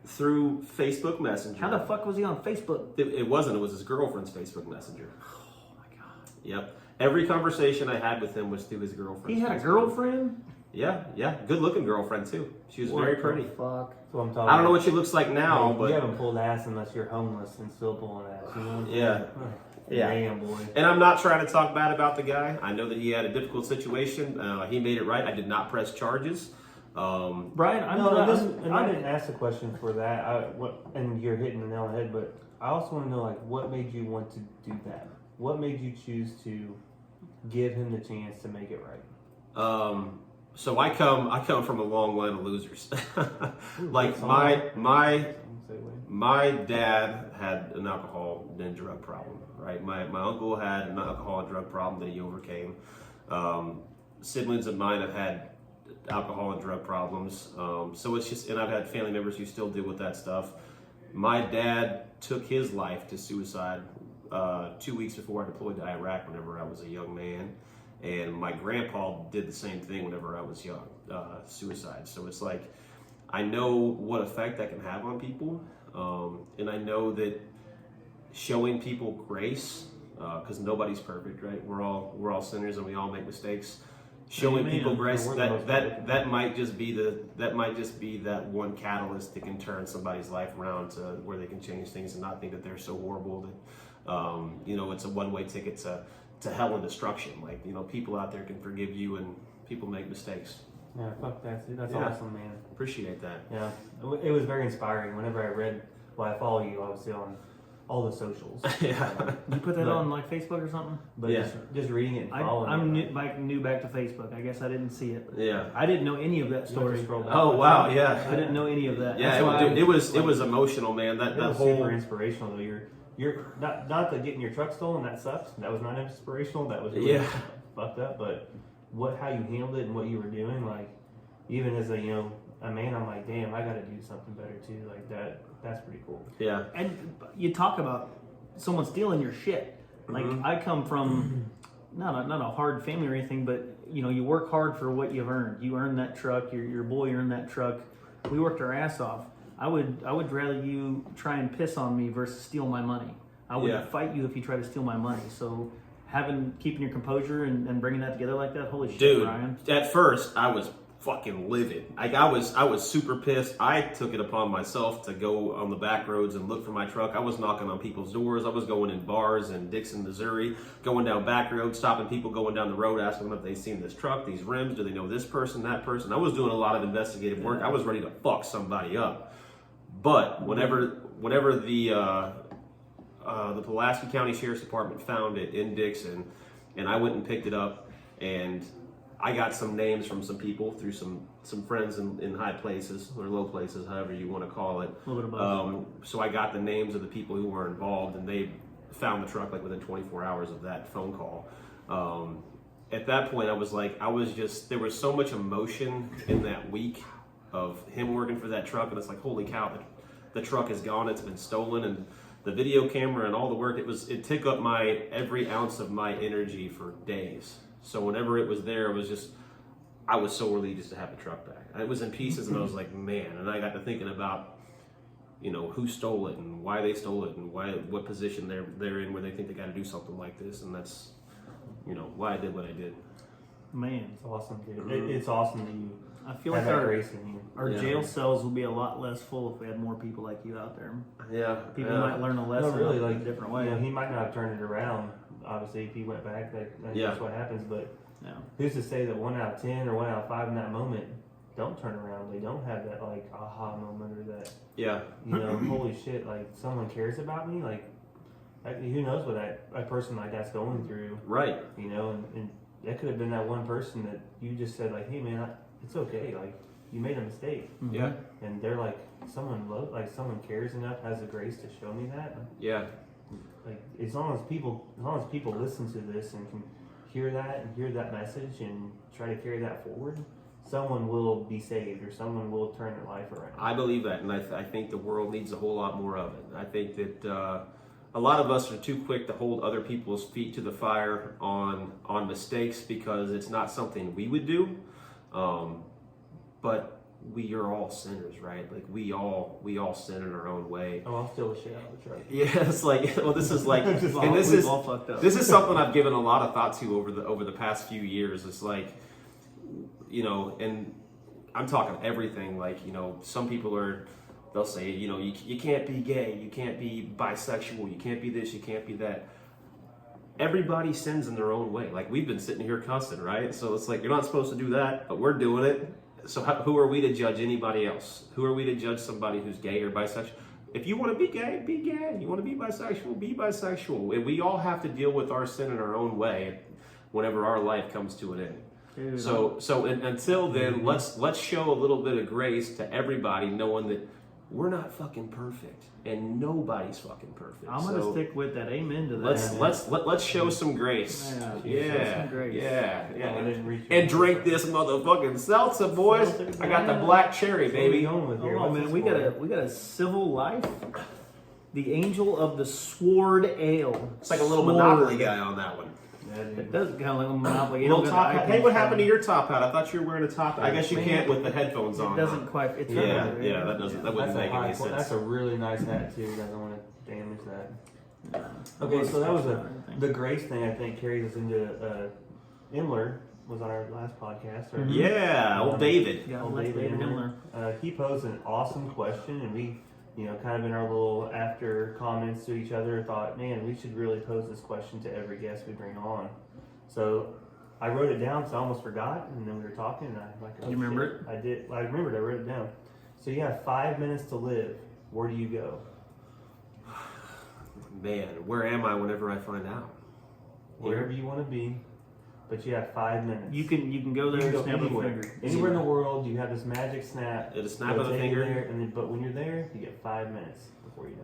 Through Facebook Messenger. How the fuck was he on Facebook? It wasn't. It was his girlfriend's Facebook Messenger. Oh my god. Yep. Every conversation I had with him was through his girlfriend. He had a girlfriend? Yeah. Good looking girlfriend too. She was very pretty. What the fuck? That's what I'm talking I don't know about. what she looks like now, You but haven't pulled ass unless you're homeless and still pulling ass. You know what I'm saying? Yeah. Yeah. Damn, boy. and I'm not trying to talk bad about the guy. I know that he had a difficult situation. He made it right. I did not press charges. Brian, I didn't ask the question for that. And you're hitting the nail on the head, but I also want to know, like, what made you want to do that? What made you choose to give him the chance to make it right? So I come from a long line of losers. Like That's my dad had an alcohol and drug problem, right? My uncle had an alcohol and drug problem that he overcame. Siblings of mine have had alcohol and drug problems. So it's just, and I've had family members who still deal with that stuff. My dad took his life to suicide 2 weeks before I deployed to Iraq whenever I was a young man. And my grandpa did the same thing whenever I was young, suicide. So it's like, I know what effect that can have on people. And I know that showing people grace, because nobody's perfect, right? We're all sinners and we all make mistakes. Showing Amen. people grace, We're the most that might just be that one catalyst that can turn somebody's life around to where they can change things and not think that they're so horrible that it's a one-way ticket to hell and destruction. Like, people out there can forgive you and people make mistakes. Yeah, fuck that. That's Yeah. awesome, man. Appreciate that. Yeah, it was very inspiring. Whenever I read, I follow you obviously on all the socials. Yeah. You put that But- on like Facebook or something? But Yeah. just reading it and following I'm it. new back to Facebook. I guess I didn't see it. Yeah. I didn't know any of that You have to story. scroll back. Oh wow, yeah. I didn't know any of that. Yeah, That's why it was emotional, man. That It was whole super inspirational though. You're not that getting your truck stolen, that sucks. That was not inspirational. That was really Yeah. fucked up. But how you handled it and what you were doing, like even as a man, I'm like, damn, I got to do something better too. Like that's pretty cool. yeah. And you talk about someone stealing your shit. Like I come from not a hard family or anything, but you work hard for what you've earned. You earned that truck. Your boy earned that truck. We worked our ass off. I would rather you try and piss on me versus steal my money. I would Yeah. fight you if you try to steal my money. So keeping your composure and bringing that together like that, holy shit, Dude, Ryan. at first I was fucking livid. Like I was super pissed. I took it upon myself to go on the back roads and look for my truck. I was knocking on people's doors. I was going in bars in Dixon, Missouri, going down back roads, stopping people going down the road, asking them if they've seen this truck, these rims, do they know this person, that person. I was doing a lot of investigative work. I was ready to fuck somebody up. But whenever the Pulaski County Sheriff's Department found it in Dixon, and I went and picked it up, and I got some names from some people through some friends in high places or low places, however you want to call it. A little bit of both. So I got the names of the people who were involved, and they found the truck like within 24 hours of that phone call. At that point, there was so much emotion in that week of him working for that truck, and it's like, holy cow, the truck is gone, it's been stolen, and the video camera and all the work, it took up every ounce of my energy for days. So whenever it was there, it was just, I was so relieved just to have the truck back. It was in pieces, and I was like, man. And I got to thinking about, who stole it and why they stole it and what position they're in where they think they got to do something like this, and that's, why I did what I did. Man, It's awesome, dude. It's awesome that you I feel have like that our grace in you. our Yeah. jail cells will be a lot less full if we had more people like you out there. Yeah, People might learn a lesson No, really, in like a different way. he might not have turned it around. Obviously, if he went back, Yeah. that's what happens. But Yeah. who's to say that 1 out of 10 or 1 out of 5 in that moment don't turn around? They don't have that like aha moment or that Yeah, holy shit, like someone cares about me. Like who knows what a person like that's going through, right. and that could have been that one person that you just said like, hey man, it's okay. Like you made a mistake, Mhm. Yeah, and they're like someone cares enough, has the grace to show me that. yeah, Like as long as people listen to this and can hear that message and try to carry that forward, someone will be saved or someone will turn their life around. I believe that, and I think the world needs a whole lot more of it. I think that a lot of us are too quick to hold other people's feet to the fire on mistakes because it's not something we would do. But we are all sinners, right? Like we all sin in our own way. Oh, I'll steal the shit out of the truck. Yeah, it's like, well, this is like, and We've all fucked up. this is something I've given a lot of thought to over the past few years. It's like, and I'm talking everything. Like, some people they'll say, you can't be gay, you can't be bisexual, you can't be this, you can't be that. Everybody sins in their own way. Like we've been sitting here cussing, right? So it's like, you're not supposed to do that, but we're doing it. So who are we to judge anybody else? Who are we to judge somebody who's gay or bisexual? If you want to be gay, be gay. You want to be bisexual. And we all have to deal with our sin in our own way whenever our life comes to an end. Dude, So until then, let's show a little bit of grace to everybody, knowing that we're not fucking perfect and nobody's fucking perfect. I'm gonna So stick with that. Amen to that. let's show some grace. Yeah, show some grace. Yeah. I didn't reach And drink this motherfucking seltzer, boys. I got the black cherry, Where are we baby. going with here? Oh What's man, this we for? got a civil life. The Angel of the Sword Ale. It's like a little Sword. Monopoly guy on that one. Yeah, dude. It does kind of like a Monopoly. You Little don't top got hat. the Hey, what icons happened to on your top hat? I thought you were wearing a top hat. I guess you Man, can't with the headphones it. on. It doesn't quite. It's Yeah, right over yeah, there. that doesn't. That That's wouldn't make any That's sense. a really nice hat too. I don't want to damage that. Yeah. Okay, so that was Everything. the grace thing. I think carries us into Imler was on our last podcast. Or Yeah, old David. Yeah, Old let's David David Imler. Imler. He posed an awesome question, and we, kind of in our little after comments to each other, thought, man, we should really pose this question to every guest we bring on. So I wrote it down, so I almost forgot, and then we were talking, and I like, oh, You remember shit. I did. I remembered. I wrote it down. So you have 5 minutes to live. Where do you go? Man, where am I whenever I find out? Wherever you want to be, but you have 5 minutes. You can go there You and can go snap a anywhere. finger. Anywhere in the world, you have this magic snap. At a snap It'll of a take you finger. there, but when you're there, you get 5 minutes before you know.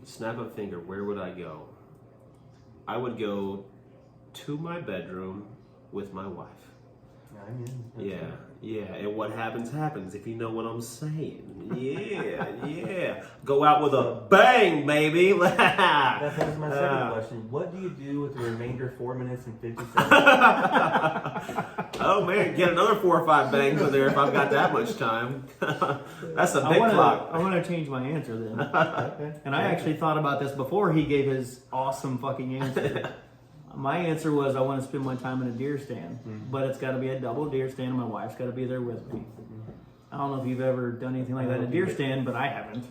Snap of a finger. Where would I go? I would go to my bedroom with my wife. I mean, that's Yeah, it. yeah. And what happens, happens, if you know what I'm saying. Yeah, yeah. Go out with a bang, baby. That was my second Ah. question. What do you do with the remainder 4 minutes and 50 seconds? Oh, man. Get another 4 or 5 bangs in there if I've got that much time. That's a big clock. I want to change my answer then. Okay. And I actually thought about this before he gave his awesome fucking answer. My answer was I want to spend my time in a deer stand, but it's got to be a double deer stand, and my wife's got to be there with me. I don't know if you've ever done anything like that in a deer stand, but I haven't.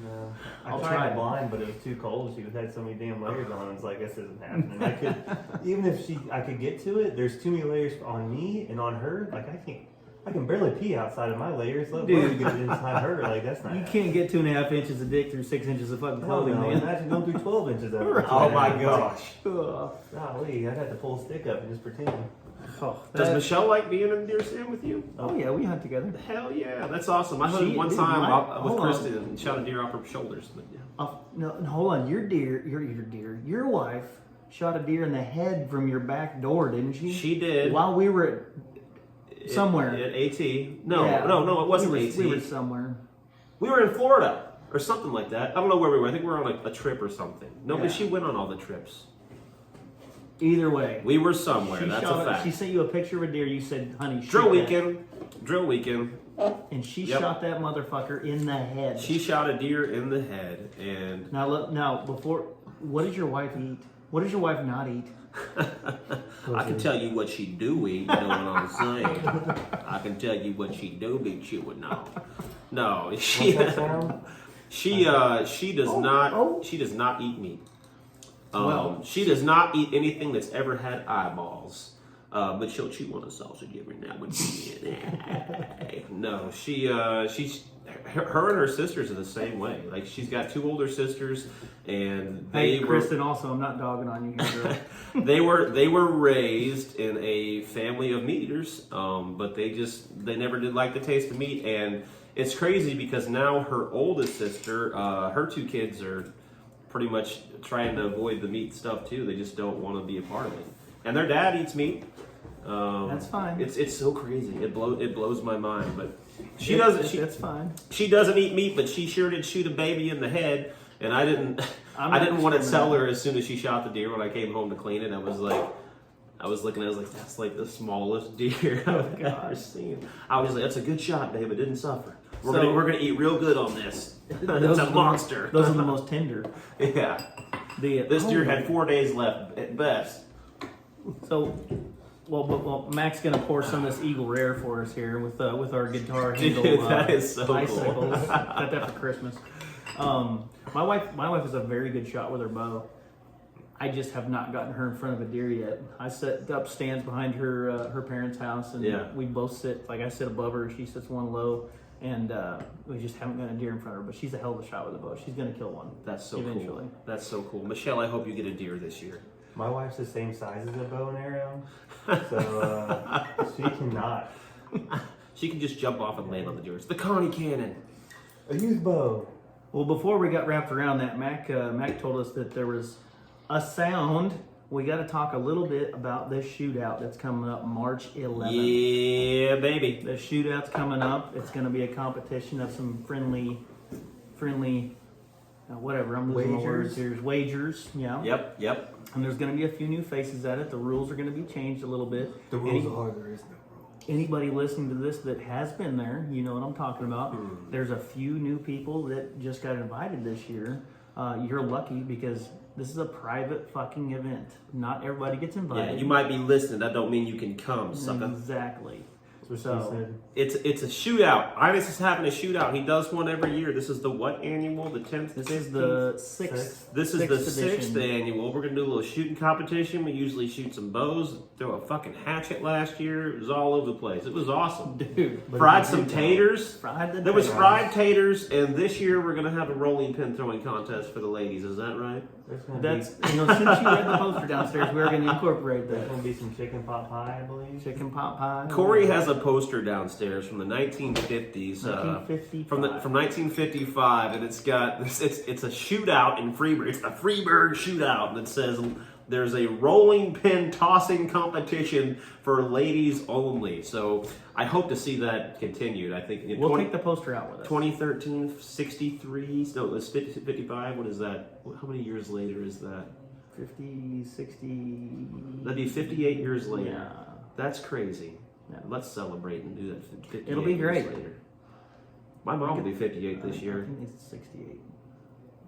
No. I I'll tried try it it. blind, but it was too cold. She had so many damn layers on. It's like, this isn't happening. I could, even if I could get to it, there's too many layers on me and on her. Like, I can barely pee outside of my layers. Let alone Dude. get it inside her. Like, that's not You happening. can't get 2.5 inches of dick through 6 inches of fucking Hell clothing, no. man. Imagine going through 12 inches of it. Oh, my gosh. Ugh. Golly, I'd have to pull a stick up and just pretend. Oh, Does that- Michelle like being in a deer stand with you? oh yeah, we hunt together. Hell yeah, that's awesome. I hunted She- one dude, time with hold on. Kristen and shot a deer off her shoulders. But yeah. No, hold on. Your wife shot a deer in the head from your back door, didn't she? She did. While we were somewhere. At AT. No, Yeah. no, it wasn't we were, AT. We were somewhere. We were in Florida. or something like that. I don't know where we were. I think we were on a trip or something. No, Yeah. but she went on all the trips. Either way, We were somewhere. That's shot a it- fact. She sent you a picture of a deer. You said, "Honey, shoot Drill that." weekend. Drill weekend. And she Yep. shot that motherfucker in the head. She shot a deer in the head, and Now, look, before, what does your wife eat? What does your wife not eat? I can tell you what she do eat. You know what I'm saying? I can tell you what she do be chewing on. No, she What's that sound? she does not oh. she does not eat meat. Well, she does not eat anything that's ever had eyeballs. But she'll chew on a sausage every now and then. No, she's her and her sisters are the same way. Like she's got 2 older sisters, and they Hey, Kristen, also, I'm not dogging on you here, girl. they were raised in a family of meat eaters, but they never did like the taste of meat. And it's crazy because now her oldest sister, her 2 kids are pretty much trying to avoid the meat stuff too. They just don't want to be a part of it. And their dad eats meat. That's fine. It's so crazy. It blows my mind. But she doesn't. That's fine. She doesn't eat meat, but she sure did shoot a baby in the head. And I didn't. I'm I not didn't want to sure tell that. her as soon as she shot the deer. When I came home to clean it, I was looking. I was like, that's like the smallest deer I've ever seen. I was like, that's a good shot, babe. It didn't suffer. We're gonna eat real good on this. It's a monster. Those are the most tender. Yeah. This deer had 4 days left at best. So, well, Mac's gonna pour some of this Eagle Rare for us here with our guitar handle. Dude, that is so cool. icicles. Got that for Christmas. My wife is a very good shot with her bow. I just have not gotten her in front of a deer yet. I set up stands behind her parents' house, and Yeah. we both sit. Like I sit above her, she sits one low, and we just haven't gotten a deer in front of her. But she's a hell of a shot with a bow. She's gonna kill one. That's so eventually. cool. That's so cool. Michelle, I hope you get a deer this year. My wife's the same size as a bow and arrow, so she cannot. She can just jump off and land on the deer. It's the Connie cannon. A used bow. Well, before we got wrapped around that, Mac told us that there was a sound. We got to talk a little bit about this shootout that's coming up March 11th. Yeah, baby. The shootout's coming up. It's going to be a competition of some friendly, whatever. I'm losing my words here. Wagers, yeah. Yep. And there's going to be a few new faces at it. The rules are going to be changed a little bit. The rules are there is no rule. Anybody listening to this that has been there, you know what I'm talking about. There's a few new people that just got invited this year. You're lucky because this is a private fucking event. Not everybody gets Yeah, invited. you might be listening. That don't mean you can come, sucker. Exactly. That's So- what she said. It's a shootout. Ibis is having a shootout. He does one every year. This is the what annual? The 10th? This 15th? is the sixth. This is the edition. 6th annual. We're gonna do a little shooting competition. We usually shoot some bows. Throw a fucking hatchet last year. It was all over the place. It was awesome. Dude. Fried some taters. Fried the There was taters. fried taters, and this year we're gonna have a rolling pin throwing contest for the ladies. Is that right? There's gonna That's, be, since you read the poster downstairs, we're going to incorporate there's that. gonna be some chicken pot pie, I believe. Chicken pot pie. Corey has a poster downstairs from the 1950s. 1955. From 1955, and it's got it's a shootout in Freeburg. It's the Freeburg shootout, and it says there's a rolling pin tossing competition for ladies only. So I hope to see that continued. I think in We'll take the poster out with us. 2013, 63. No, it's 55. What is that? How many years later is that? 50, 60. That'd be 58 years later. Yeah. That's crazy. Yeah. Let's celebrate and do that 58 It'll be years great. later. My mom will be 58 this I year. think it's 68.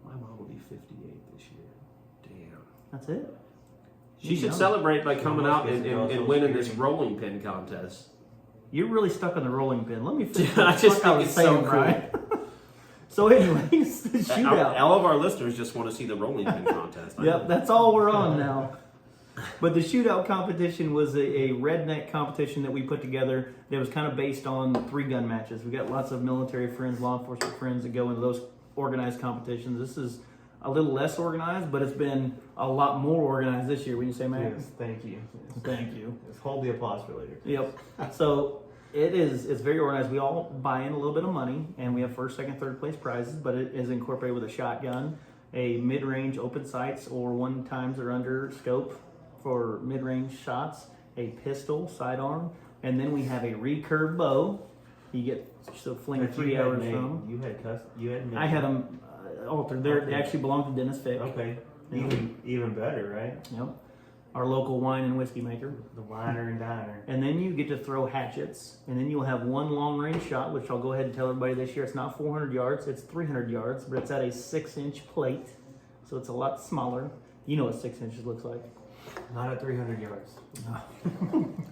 My mom will be 58 this year. Damn. That's it? She should young. celebrate by coming must out be and, some and Social winning this Security. rolling pin contest. You're really stuck on the rolling pin. Let me finish. I what just the fuck think was it's so saying, Brian. So, anyways, the shootout. All of our listeners just want to see the rolling pin contest. I Yep, know. that's all we're on now. But the shootout competition was a redneck competition that we put together that was kind of based on 3-gun matches. We got lots of military friends, law enforcement friends that go into those organized competitions. This is a little less organized, but it's been a lot more organized this year. When you say, Matt? Yes, thank you. Thank you. Just hold the applause for later. Yep. So it's very organized. We all buy in a little bit of money, and we have first, second, third place prizes, but it is incorporated with a shotgun, a mid-range open sights or 1 times or under scope for mid-range shots, a pistol sidearm, and then we have a recurve bow You get so fling But 3 you had hours made- from them. You had made. I had them altered. They actually belong to Dennis Fick. Okay. Yeah. Even better, right? Yep. Our local wine and whiskey maker. The winer and diner. And then you get to throw hatchets, and then you'll have one long range shot, which I'll go ahead and tell everybody this year. It's not 400 yards, it's 300 yards, but it's at a 6-inch plate, so it's a lot smaller. You know what 6 inches looks like. Not at 300 yards.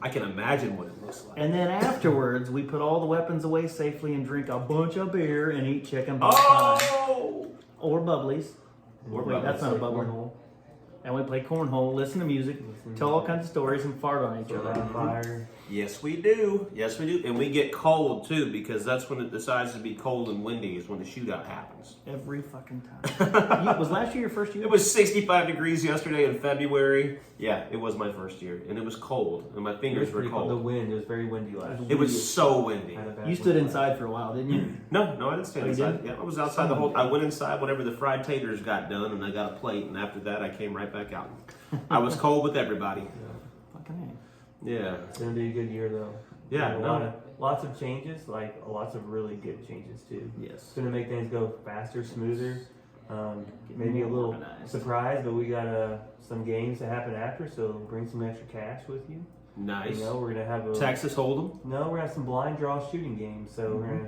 I can imagine what it looks like. And then afterwards, we put all the weapons away safely and drink a bunch of beer and eat chicken pot pie. Oh! Or bubblies. Or Wait, that's not a bubble. Cornhole. And we play cornhole, listen to music, tell all kinds of stories, and fart on each Throw other. out a fire. Yes, we do. Yes, we do. And we get cold too, because that's when it decides to be cold and windy, is when the shootout happens. Every fucking time. Was last year your first year? It was 65 degrees yesterday in February. Yeah, it was my first year. And it was cold, and my It was fingers were pretty cold. The cold. wind, it was very windy last year. It was so windy. Had a bad You stood wind. inside for a while, didn't you? No, I didn't stand Oh, you inside. didn't? Yeah, I was outside the whole. I went inside whenever the fried taters got done, and I got a plate. And after that, I came right back out. I was cold with everybody. Fucking Yeah. It's gonna be a good year though. Yeah, Lots of changes, like lots of really good changes too. A. It's Yes. gonna make things go faster, smoother. Maybe a more little organized. surprise, but we got some games to happen after, so bring some extra cash with you. Nice. You know, we're gonna have a Texas Hold'em. no, we're gonna have some blind draw shooting games. So we're Mm-hmm.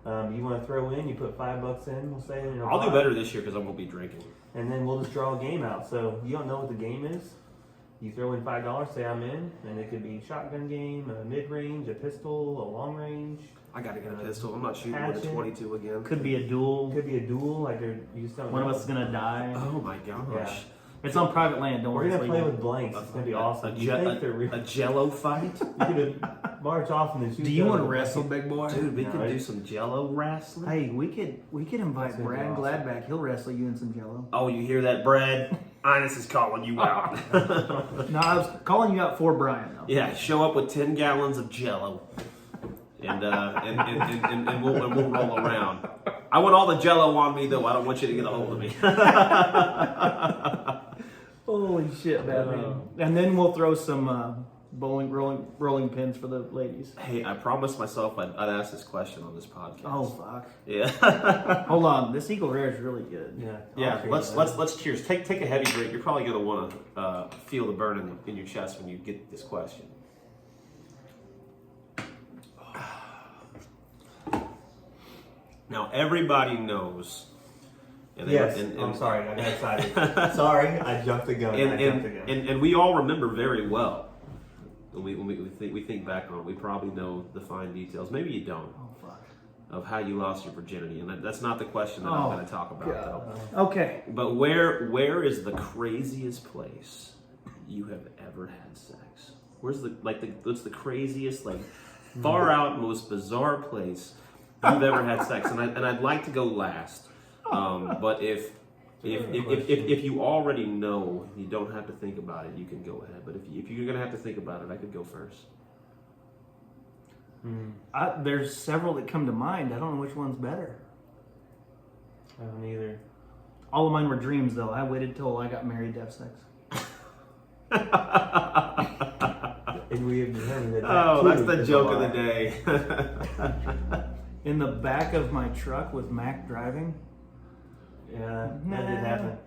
gonna you want to throw in, you put $5 in, we'll say. In a I'll do pot, better this year because I won't be drinking. and then we'll just draw a game out. So you don't know what the game is. You throw in $5, say I'm in, and it could be a shotgun game, a mid range, a pistol, a long range. I gotta get a pistol. I'm not shooting with a Hatchet. 22 again. Could be a duel. Could be a duel, like you just don't One know. of us is gonna die. Oh my gosh. Yeah. It's on private land. Don't We're worry. gonna it's play legal. with blanks. It's gonna be awesome. A, You think they're real? a Jello fight, You could march off and then shoot. Do each you other want to with wrestle, big boy? dude. We No, could it- do some Jello wrestling. Hey, we could invite That's gonna be Brad awesome. Gladback. He'll wrestle you in some Jello. Oh, you hear that, Brad? Ines is calling you out. No, I was calling you out for Brian though. Yeah, show up with 10 gallons of Jello, and we'll roll around. I want all the Jello on me though. I don't want you to get a hold of me. Holy shit, Batman! And then we'll throw some rolling pins for the ladies. Hey, I promised myself I'd ask this question on this podcast. Oh fuck! Yeah. Hold on, this Eagle Rare is really good. Yeah. Yeah, I'll let's cheers, let's cheers. Take a heavy drink. You're probably gonna want to feel the burn in your chest when you get this question. Now everybody knows. And Yes, and- I'm sorry, I got excited. Sorry, I jumped the gun. And, I jumped the gun. and we all remember very well. When we think back on it, we probably know the fine details. Maybe you don't. Oh fuck! Of how you lost your virginity, and that's not the question that Oh, I'm going to talk about, though. Okay. But where is the craziest place you have ever had sex? Where's what's the craziest, like, far out, most bizarre place you've ever had sex? And I'd like to go last. But if you already know, you don't have to think about it. You can go ahead. But if you're gonna have to think about it, I could go first. There's several that come to mind. I don't know which one's better. I don't either. All of mine were dreams, though. I waited till I got married to have sex. And we have determined that. Oh, too that's the is a joke of lie. the day. In the back of my truck with Mac driving. Yeah, that did happen.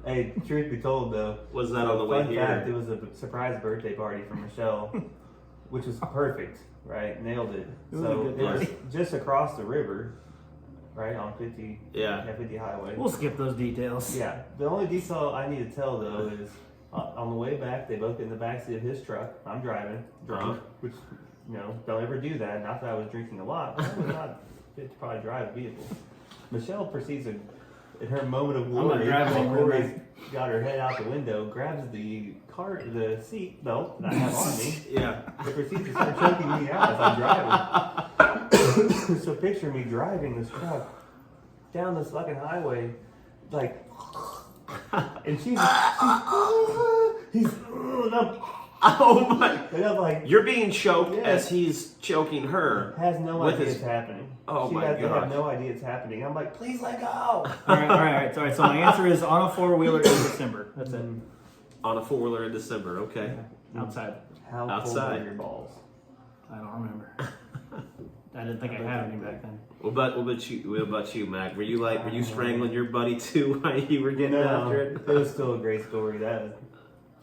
Hey, truth be told though, Was that on the way fun here? fact, it was a surprise birthday party for Michelle, which was perfect, right? Nailed it. It was So a good it was party. just across the river, right on 50, Yeah. 50 highway. We'll skip those details. Yeah, the only detail I need to tell though is on the way back, they both get in the backseat of his truck. I'm driving, drunk, Uh-huh. which, don't ever do that. Not that I was drinking a lot, but I was not fit to probably drive a vehicle. Michelle proceeds to, in her moment of not glory, driving while anywhere, Corey's got her head out the window, grabs the seat belt that I have on me, Yeah. and proceeds to start choking me out as I'm driving. So picture me driving this truck down this fucking highway, like, and Oh my! and I'm like, You're being choked Yeah. as he's choking her. has no With idea his- it's happening. Oh She my has, they gosh. have no idea it's happening. I'm like, please let go. All right. So my answer is on a four-wheeler in December. That's it. On a four-wheeler in December. Okay. Outside. How Outside. cold are your balls? I don't remember. I didn't think I had any back then. What about you, Mac? Were you strangling your buddy too while you were getting after it? It was still a great story. That was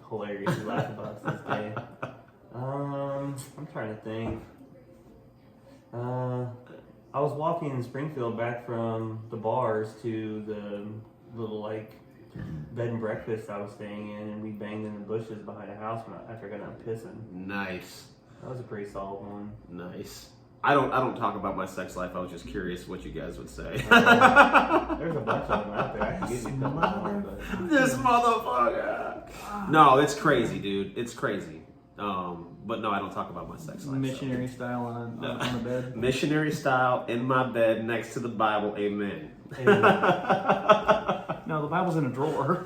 hilarious. We laugh about it to this day. I'm trying to think. I was walking in Springfield back from the bars to the little like bed and breakfast I was staying in, and we banged in the bushes behind a house after I got done pissing. Nice. That was a pretty solid one. Nice. I don't talk about my sex life. I was just curious what you guys would say. There's a bunch of them out there. I can give you a couple more, but This motherfucker. No, it's crazy, dude. It's crazy. But no, I don't talk about my sex life. Missionary style on the bed. Missionary style in my bed next to the Bible. Amen. No, the Bible's in a drawer.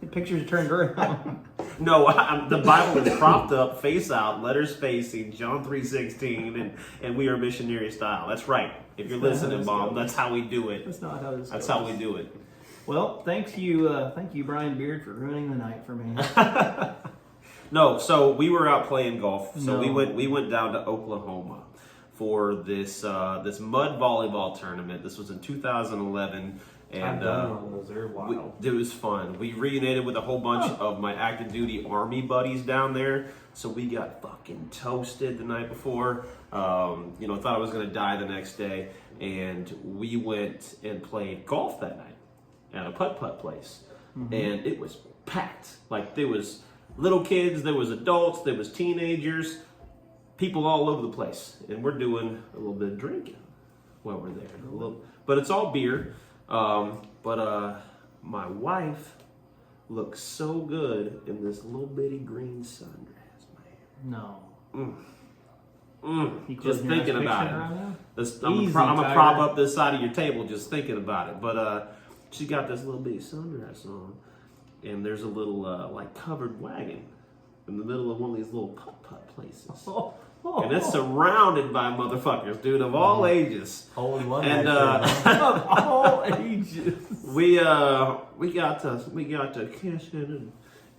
The pictures are turned around. No, the Bible is propped up, face out, letters facing, John 3:16, and we are missionary style. That's right. If you're listening, Mom, that's how we do it. That's not how this That's goes. how we do it. Well, thank you, Brian Beard, for ruining the night for me. No, so we were out playing golf. So No. we went down to Oklahoma for this this mud volleyball tournament. This was in 2011, I've and done one of those. They're we, wild. it was fun. We reunited with a whole bunch of my active duty Army buddies down there. So we got fucking toasted the night before. Thought I was gonna die the next day, and we went and played golf that night at a putt-putt place, and it was packed. Like there was little kids, there was adults, there was teenagers, people all over the place, and we're doing a little bit of drinking while we're there. But it's all beer. My wife looks so good in this little bitty green sundress, No. man. You Just closing your eyes thinking about picturing it. right now? I'm Easy, gonna Tiger. prop up this side of your table just thinking about it. But she got this little bitty sundress on, and there's a little like covered wagon in the middle of one of these little putt-putt places. And it's surrounded by motherfuckers, dude, of all ages. Hole in one. And Of all ages. we got to kissing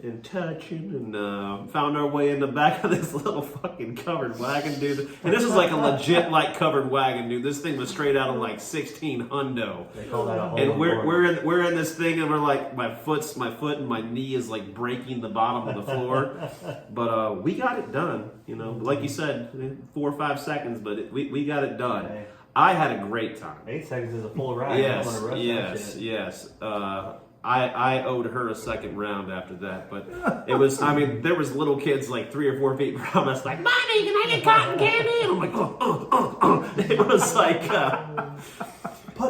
and touching and found our way in the back of this little fucking covered wagon, dude. And this is like a legit like covered wagon, dude. This thing was straight out of like 16 hundo. They call that a hole And in one. we're in this thing, and we're like my foot and my knee is like breaking the bottom of the floor. But we got it done, Like you said, 4 or 5 seconds, but we got it done. Okay. I had a great time. 8 seconds is a full ride. Yes, I'm gonna rush that shit. yes. I owed her a second round after that, but it was. I mean, there was little kids like 3 or 4 feet from us, like, "Mommy, can I get cotton candy?" And I'm like, It was like,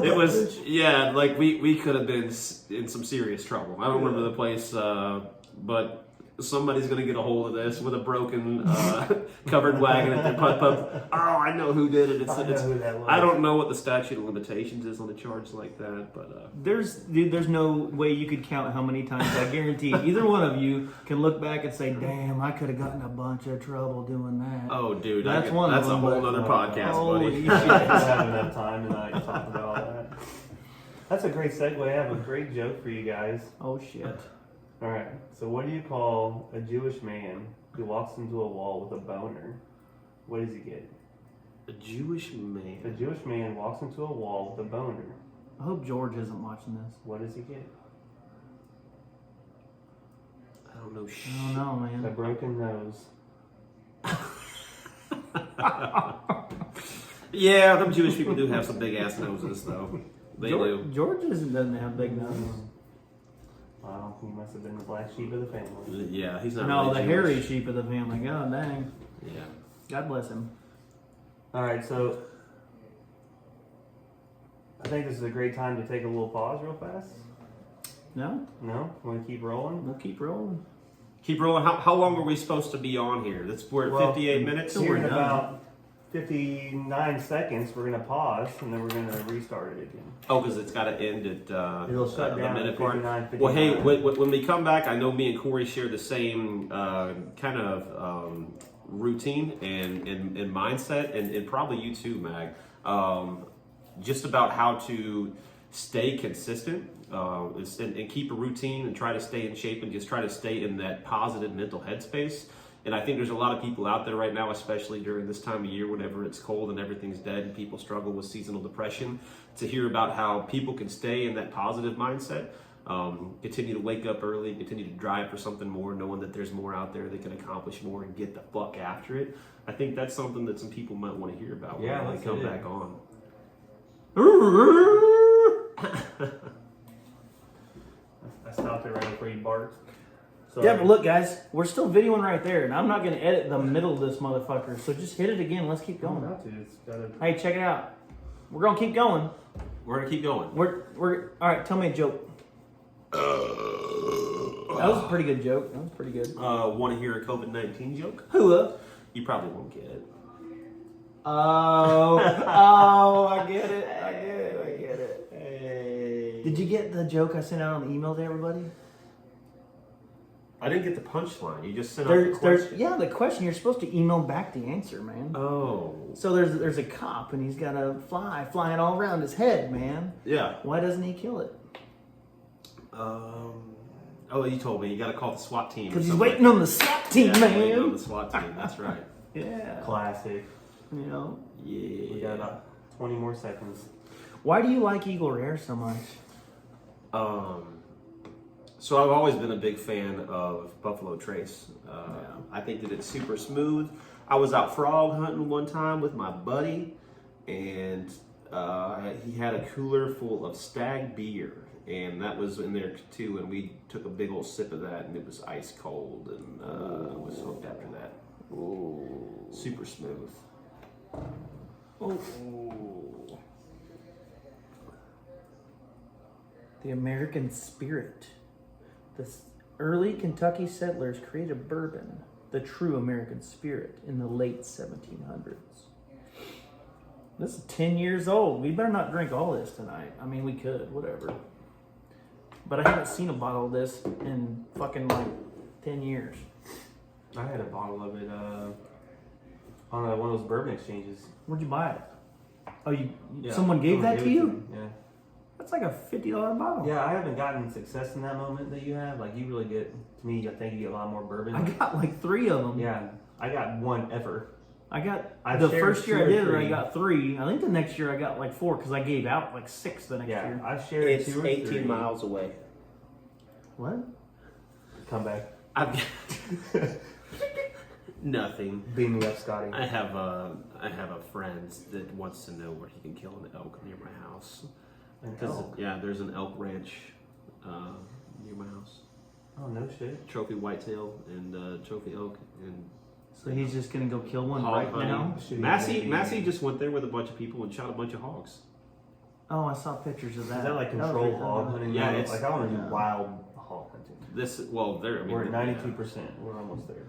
it was, yeah, like we could have been in some serious trouble. I don't remember the place, but somebody's gonna get a hold of this with a broken covered wagon at their putt-putt. Oh, I know who did it. I know who that was. I don't know what the statute of limitations is on a charge like that, but There's no way you could count how many times. I guarantee either one of you can look back and say, "Damn, I could have gotten a bunch of trouble doing that." oh, dude, That's one of that's a them, whole but- other podcast, Holy buddy. shit. I don't have enough time tonight to talk about all that. That's a great segue. I have a great joke for you guys. Oh shit. All right. So, what do you call a Jewish man who walks into a wall with a boner? What does he get? A Jewish If a man. Jewish man walks into a wall with a boner, I hope George isn't watching this. what does he get? I don't know. I don't know, A man. broken nose. Yeah, them Jewish people do have some big ass noses, though. They do. George doesn't have big nose. Wow, he must have been the black sheep of the family. Yeah, he's not. No, really the hairy Jewish. sheep of the family. God dang. Yeah. God bless him. All right, so I think this is a great time to take a little pause real fast. No, No? Want to keep rolling? we'll keep rolling. Keep rolling. How long are we supposed to be on here? We're at Well, 58 minutes. So Here we're in done. about 59 seconds, we're going to pause, and then we're going to restart it again. Oh, because it's got to end at It'll shut the down minute at part. 59, Well, hey, 59. when we come back, I know me and Corey share the same kind of routine and mindset, and probably you too, Mag. Just about how to stay consistent and keep a routine and try to stay in shape and just try to stay in that positive mental headspace. And I think there's a lot of people out there right now, especially during this time of year, whenever it's cold and everything's dead and people struggle with seasonal depression, to hear about how people can stay in that positive mindset, continue to wake up early, continue to drive for something more, knowing that there's more out there that can accomplish more and get the fuck after it. I think that's something that some people might want to hear about when they come back on. I stopped it right before you barked. So, Yeah, but look, guys, we're still videoing right there, and I'm not going to edit the middle of this motherfucker. So just hit it again. Let's keep going. not to. It's gotta. Hey, check it out. We're gonna keep going. We're gonna keep going. We're all right. Tell me a joke. That was a pretty good joke. That was pretty good. Want to hear a COVID-19 joke? Hula. You probably won't get it. Oh, I get it. I get it. Hey. Did you get the joke I sent out on the email to everybody? I didn't get the punchline. You just sent out the question. Yeah, the question. You're supposed to email back the answer, man. Oh. So there's a cop and he's got a fly flying all around his head, man. Yeah. Why doesn't he kill it? Oh, you told me. You got to call the SWAT team. Because he's waiting on the SWAT team, yeah, man. waiting on the SWAT team. That's right. Yeah. Classic. You know. Yeah. We got about 20 more seconds. Why do you like Eagle Rare so much? So I've always been a big fan of Buffalo Trace. I think that it's super smooth. I was out frog hunting one time with my buddy, and he had a cooler full of Stag beer, and that was in there too. And we took a big old sip of that, and it was ice cold, and I was hooked after that. Ooh. Super smooth. Oh. The American Spirit. The early Kentucky settlers created bourbon, the true American Spirit, in the late 1700s. This is 10 years old. We better not drink all this tonight. I mean, we could, whatever. But I haven't seen a bottle of this in fucking like 10 years. I had a bottle of it on one of those bourbon exchanges. Where'd you buy it? Oh, Yeah, someone gave that to it you? me, Yeah. That's like a $50 bottle. Yeah, I haven't gotten success in that moment that you have. Like, you really get, to me, I think you get a lot more bourbon. I got like 3 of them. Yeah, I got one ever. The shared first year I 2 or did it, I 3. got 3. I think the next year I got like 4 because I gave out like 6 the next Yeah, year. I shared It's 2 or 18 3. miles away. What? Come back. I've got nothing. Beam me up, Scotty. I have a friend that wants to know where he can kill an elk near my house. An 'Cause, elk? yeah, there's an elk ranch near my house. Oh, no shit. Trophy whitetail and trophy elk and So he's just gonna go kill one hog right hunting. now? Should he maybe- Massey just went there with a bunch of people and shot a bunch of hogs. Oh, I saw pictures of that. Is that like was controlled really hog cool. hunting? Yeah, now? it's- like, I want to yeah. do wild hog hunting. We're We're at 92%. We're almost there.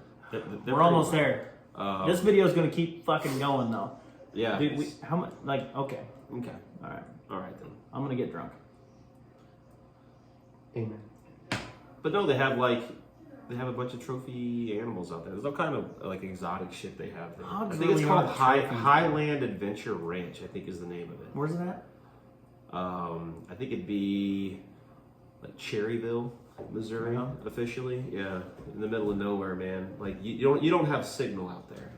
We're almost there. Uh, This video is gonna keep fucking going though. yeah. Dude, how much? Like, okay, Okay. all right. All right then. I'm gonna get drunk. Amen. But no, they have a bunch of trophy animals out there. There's all kind of like exotic shit they have there. Hogs I think it's really called are trophies. Highland Adventure Ranch. I think is the name of it. Where's it at? I think it'd be like Cherryville, Missouri, Uh-huh. officially. Yeah, in the middle of nowhere, man. Like you don't have signal out there.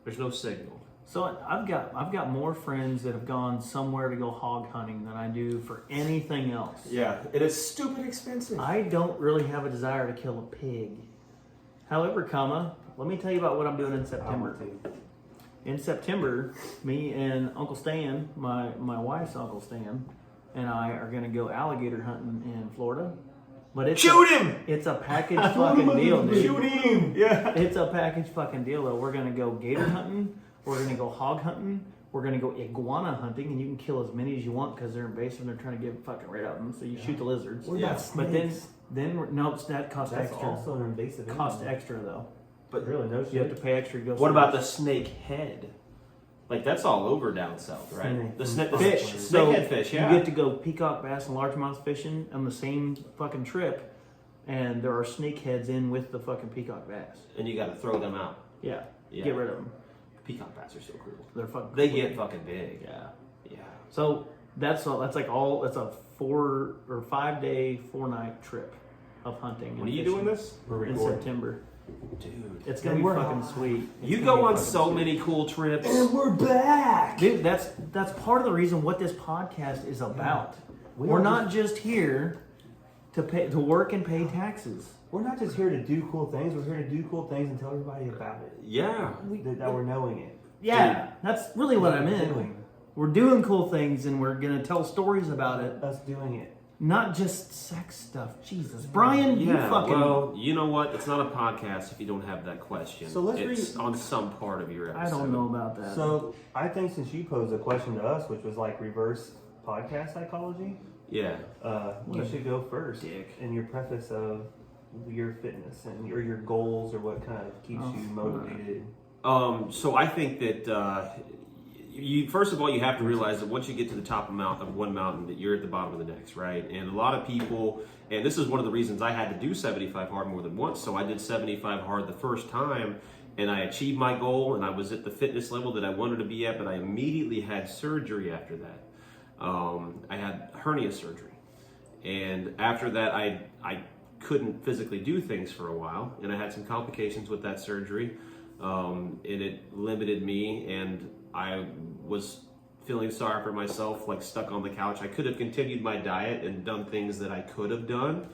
There's no signal. So I've got more friends that have gone somewhere to go hog hunting than I do for anything else. Yeah, it is stupid expensive. I don't really have a desire to kill a pig. However, let me tell you about what I'm doing in I September. want to. In September, me and Uncle Stan, my wife's Uncle Stan, and I are gonna go alligator hunting in Florida. But it's Shoot him! It's a package fucking deal, dude. Shoot him! Yeah. It's a package fucking deal though. We're gonna go gator hunting. We're gonna go hog hunting. We're gonna go iguana hunting, and you can kill as many as you want because they're invasive and they're trying to get fucking rid of them. So you shoot the lizards. What Yeah. about But then snakes? nope, that costs That's extra. also an invasive Cost animal. extra though. But Really, no shit. You have to pay extra to go. what somewhere. about the snake head? Like that's all over down south, right? Snake The fish? snakehead fish. Yeah. You get to go peacock bass and largemouth fishing on the same fucking trip, and there are snakeheads in with the fucking peacock bass. and you got to throw them out. Yeah, Yeah. get rid of them. Peacock bass are so cool. They're fucking. They cool. get fucking big. Yeah. Yeah. So that's all. That's like all. It's a 4 or 5 day, 4 night trip of hunting. When and are you fishing doing this? We're in recording. September? Dude, It's gonna be we're fucking hot. sweet. It's you gonna go be on fucking so sweet. many cool trips. And we're back. Dude, that's part of the reason what this podcast is about. We We're don't not just here to work and pay taxes. We're not just here to do cool things. We're here to do cool things and tell everybody about it. Yeah. That we're knowing it. Yeah, that's really what I meant. Doing. We're doing cool things and we're gonna tell stories about it, Us doing it. not just sex stuff. Jesus, Brian, you Yeah, fucking. well, you know what? It's not a podcast if you don't have that question. So let's it's on some part of your episode. I don't know about that. So I think since you posed a question to us, which was like reverse podcast psychology, Yeah. you should go first dick. in your preface of your fitness and your goals or what kind of keeps Oh, you motivated. So I think that you first of all you have to realize that once you get to the top of one mountain, that you're at the bottom of the next, right? And a lot of people, and this is one of the reasons I had to do 75 hard more than once. So I did 75 hard the first time, and I achieved my goal, and I was at the fitness level that I wanted to be at. But I immediately had surgery after that. I had hernia surgery, and after that, I couldn't physically do things for a while, and I had some complications with that surgery. And it limited me, and I was feeling sorry for myself, like stuck on the couch. I could have continued my diet and done things that I could have done,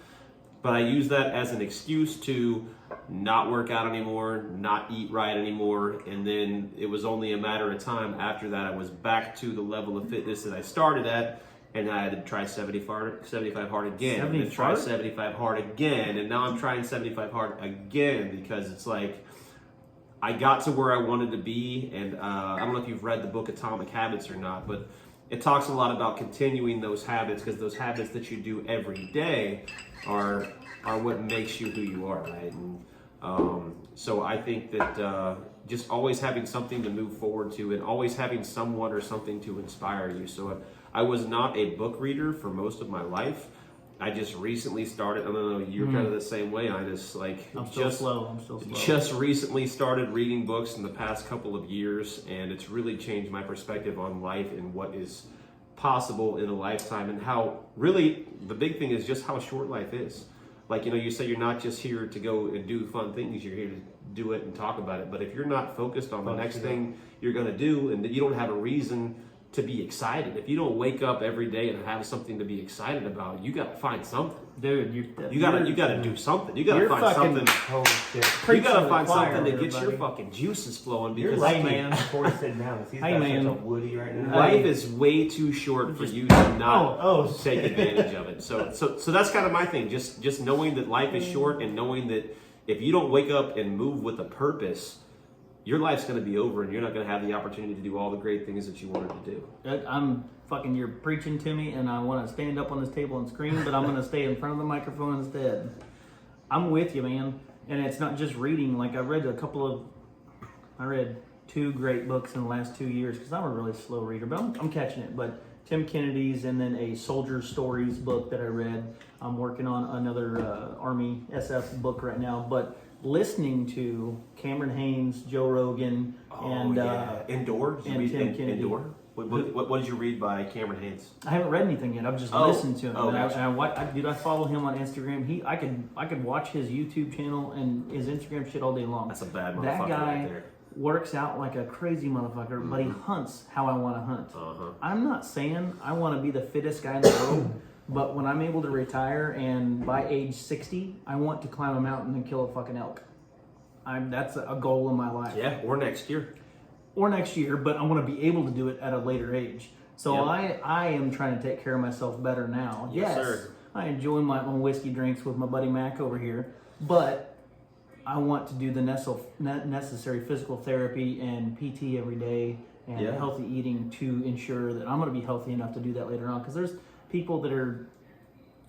but I used that as an excuse to not work out anymore, not eat right anymore, and then it was only a matter of time after that I was back to the level of fitness that I started at, and I had to try 75 hard again, and then try 75 hard again, and now I'm trying 75 hard again because it's like, I got to where I wanted to be, and I don't know if you've read the book Atomic Habits or not, but it talks a lot about continuing those habits, because those habits that you do every day are what makes you who you are, right? And so I think that just always having something to move forward to, and always having someone or something to inspire you. So I was not a book reader for most of my life. I just recently started. I don't know, you're kind of the same way. I just like I'm still slow. just recently started reading books in the past couple of years, and it's really changed my perspective on life and what is possible in a lifetime, and how really the big thing is just how short life is. Like, you know, you say you're not just here to go and do fun things, you're here to do it and talk about it. But if you're not focused on the next thing you're going to do, and you don't have a reason to be excited, if you don't wake up every day and have something to be excited about, you got to find something. Dude, You got to do something. You got to You're find fucking- something. Holy shit. You got to to the find choir something that there, gets your buddy. fucking juices flowing, You're because lucky man. before you sit down. He's Hey, got man. such a woody right now. life is way too short for you to not Oh, take advantage of it. So that's kind of my thing. Just knowing that life is short, and knowing that if you don't wake up and move with a purpose, your life's going to be over, and you're not going to have the opportunity to do all the great things that you wanted to do. I'm fucking, you're preaching to me, and I want to stand up on this table and scream, but I'm going to stay in front of the microphone instead. I'm with you, man. And it's not just reading. Like, I read 2 great books in the last 2 years, because I'm a really slow reader, but I'm catching it. But Tim Kennedy's, and then a Soldier Stories book that I read. I'm working on another Army SF book right now, but listening to Cameron Haynes, Joe Rogan, and Indoor? Did you and read Tim Kennedy. Indoor? What did you read by Cameron Haynes? I haven't read anything yet. I've just Oh. listened to him. Oh, and gotcha. I follow him on Instagram. I could watch his YouTube channel and his Instagram shit all day long. That's a bad motherfucker That guy right there. works out like a crazy motherfucker, but he hunts how I want to hunt. Uh-huh. I'm not saying I want to be the fittest guy in the world, but when I'm able to retire and by age 60, I want to climb a mountain and kill a fucking elk. That's a goal in my life. Yeah, or next year. Or next year, but I want to be able to do it at a later age. So Yep. I am trying to take care of myself better now. Yes, sir. I enjoy my own whiskey drinks with my buddy Mac over here, but I want to do the necessary physical therapy and PT every day, and Yeah. healthy eating to ensure that I'm going to be healthy enough to do that later on. Because there's people that are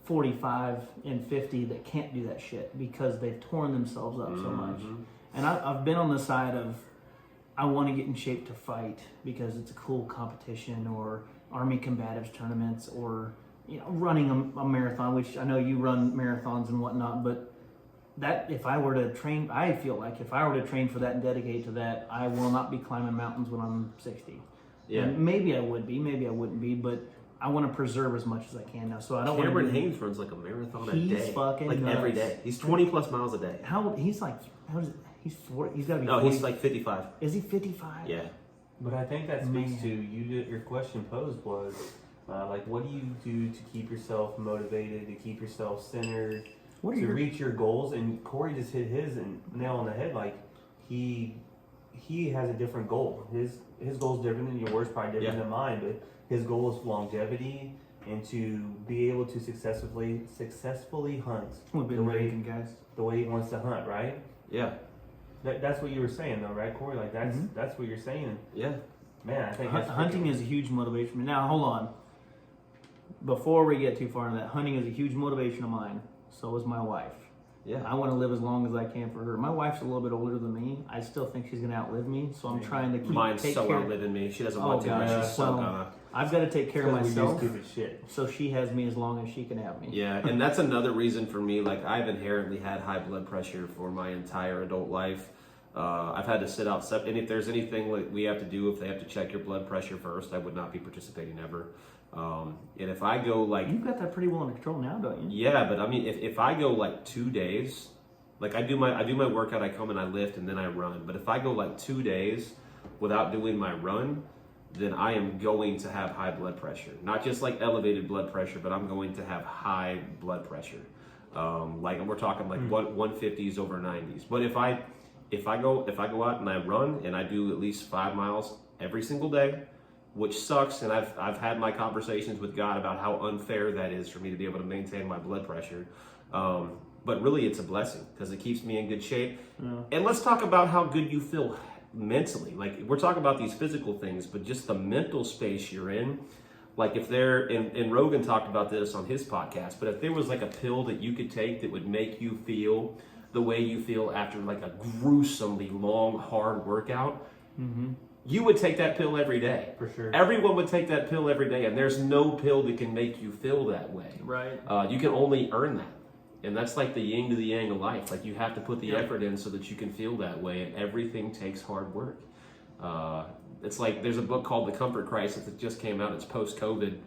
45 and 50 that can't do that shit because they've torn themselves up so much. And I've been on the side of, I want to get in shape to fight because it's a cool competition, or Army combatives tournaments, or running a marathon, which I know you run marathons and whatnot. But that, if I were to train, I feel like if I were to train for that and dedicate to that, I will not be climbing mountains when I'm 60. Yeah. And maybe I would be, maybe I wouldn't be, but I want to preserve as much as I can now. So I don't want Cameron to. Haynes runs like a marathon a He's day. fucking like every nuts. day. He's 20 plus miles a day. How he's like? How is it? He's 40. He's got to be. No, 40. he's like 55. Is he 55? Yeah. But I think that speaks Man. to you. Your question posed was, like, what do you do to keep yourself motivated, to keep yourself centered, What are to your reach your goals? And Corey just hit his nail on the head. Like, he has a different goal. His goal is different than yours, probably different Yeah. than mine. But his goal is longevity and to be able to successfully hunt We've been the way drinking, guys. the way he wants to hunt. Right. Yeah. That's what you were saying, though, right, Corey? Like Mhm. that's what you're saying. Yeah. Man, I think Hunting is a huge motivation for me. Now, hold on. Before we get too far into that, hunting is a huge motivation of mine. So is my wife. Yeah. I want to live as long as I can for her. My wife's a little bit older than me. I still think she's going to outlive me. So I'm trying to Mine's take so care. outliving me. She doesn't Oh, want to, but God. she's so Well, gonna. I've got to take care of we do myself. stupid shit. So she has me as long as she can have me. Yeah, and that's another reason for me. Like, I've inherently had high blood pressure for my entire adult life. I've had to sit out, and if there's anything like we have to do, if they have to check your blood pressure first, I would not be participating ever. And if I go like, You've got that pretty well under control now, don't you? yeah, but I mean, if I go like 2 days, like I do my workout, I come and I lift and then I run. But if I go like 2 days without doing my run, then I am going to have high blood pressure. Not just like elevated blood pressure, but I'm going to have high blood pressure. Like we're talking like 150s over 90s. But if I go out and I run and I do at least 5 miles every single day, which sucks, and I've had my conversations with God about how unfair that is for me to be able to maintain my blood pressure. But really, it's a blessing because it keeps me in good shape. Yeah. And let's talk about how good you feel mentally. Like, we're talking about these physical things, but just the mental space you're in. Like, if there, and Rogan talked about this on his podcast, but if there was like a pill that you could take that would make you feel the way you feel after like a gruesomely long, hard workout, you would take that pill every day. For sure. Everyone would take that pill every day, and there's no pill that can make you feel that way. Right. You can only earn that. And that's like the yin to the yang of life. Like, you have to put the Yep. effort in so that you can feel that way, and everything takes hard work. It's like there's a book called The Comfort Crisis that just came out. It's post-COVID,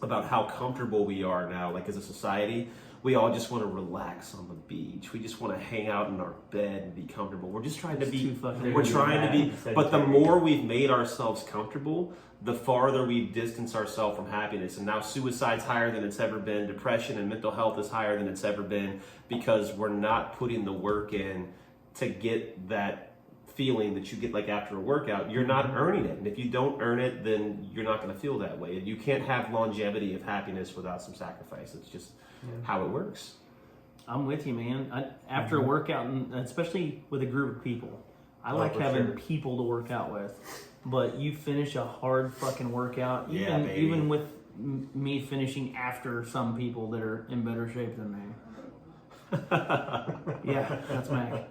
about how comfortable we are now. Like, as a society, we all just want to relax on the beach. We just want to hang out in our bed and be comfortable. We're just trying to It's be. too fucking We're easy. trying to be. Sedentary. But the more we've made ourselves comfortable, the farther we distance ourselves from happiness. And now suicide's higher than it's ever been. Depression and mental health is higher than it's ever been because we're not putting the work in to get that feeling that you get like after a workout. You're not earning it. And if you don't earn it, then you're not going to feel that way. And you can't have longevity of happiness without some sacrifice. It's just how it works. I'm with you, man. After a workout, and especially with a group of people, I like for having sure. people to work out with. But you finish a hard fucking workout, Yeah, even baby. even with me finishing after some people that are in better shape than me. Yeah, that's Mac.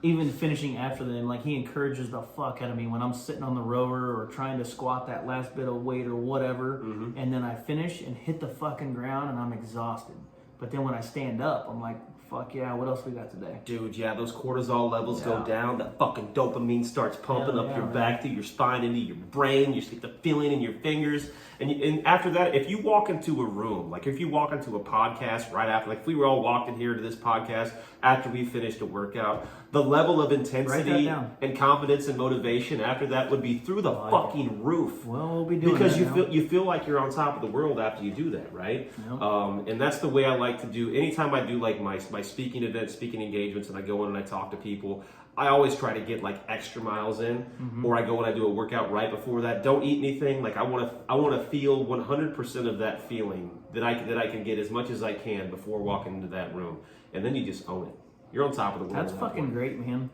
Even finishing after them, like, he encourages the fuck out of me when I'm sitting on the rower or trying to squat that last bit of weight or whatever, and then I finish and hit the fucking ground and I'm exhausted. But then when I stand up, I'm like, fuck yeah, what else we got today? Dude, yeah, those cortisol levels go Yeah. down. That fucking dopamine starts pumping Yeah, up yeah, your man. back to your spine, into your brain. You get the feeling in your fingers. And after that, if you walk into a room, like if you walk into a podcast right after, like if we were all walked in here to this podcast after we finished a workout, the level of intensity down. and confidence and motivation after that would be through the fucking roof. Well, we'll be doing Because that now. you feel like you're on top of the world after you do that, right? Yep. And that's the way I like to do. Anytime I do like my speaking events, speaking engagements, and I go in and I talk to people, I always try to get like extra miles in, or I go and I do a workout right before that. Don't eat anything. Like I want to feel 100% of that feeling that I can get as much as I can before walking into that room, and then you just own it. You're on top of the world. That's at that fucking point. great, man.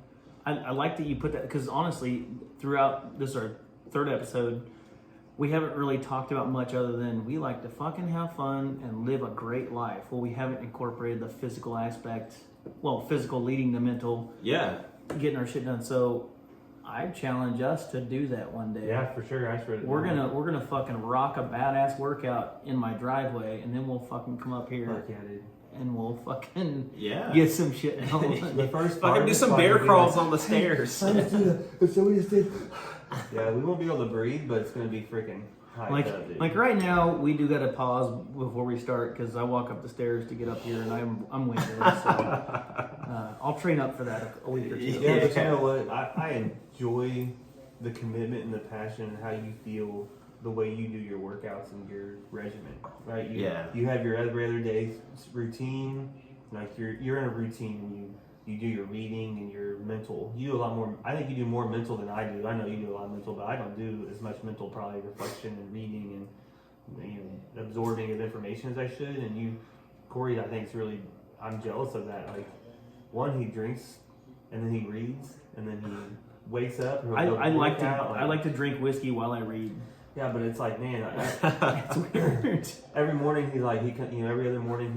I like that you put that, because honestly, throughout this, our third episode, we haven't really talked about much other than we like to fucking have fun and live a great life. Well, we haven't incorporated the physical aspect, well, physical leading the mental, Yeah. getting our shit done. So I challenge us to do that one day. Yeah, for sure. I swear to We're God. gonna fucking rock a badass workout in my driveway, and then we'll fucking come up here Fuck yeah, dude. and we'll fucking Yeah. get some shit done. The first Fucking part do is some probably bear gonna be crawls like, on the stairs. "Let's do that. So we just did." Yeah, we won't be able to breathe, but it's gonna be freaking hyped up, dude. Like right now, we do got to pause before we start because I walk up the stairs to get up here and I'm winded. So I'll train up for that a week or two. Yeah, but you know what? I enjoy the commitment and the passion and how you feel the way you do your workouts and your regimen, right? You have your every other day routine, like you're in a routine and you do your reading and your mental. You do a lot more. I think you do more mental than I do. I know you do a lot of mental, but I don't do as much mental probably reflection and reading and absorbing of information as I should. And you, Corey, I think is really. I'm jealous of that. Like, one, he drinks and then he reads and then he wakes up. I like to drink whiskey while I read. Yeah, but it's like, man, It's weird. every morning he's like, every other morning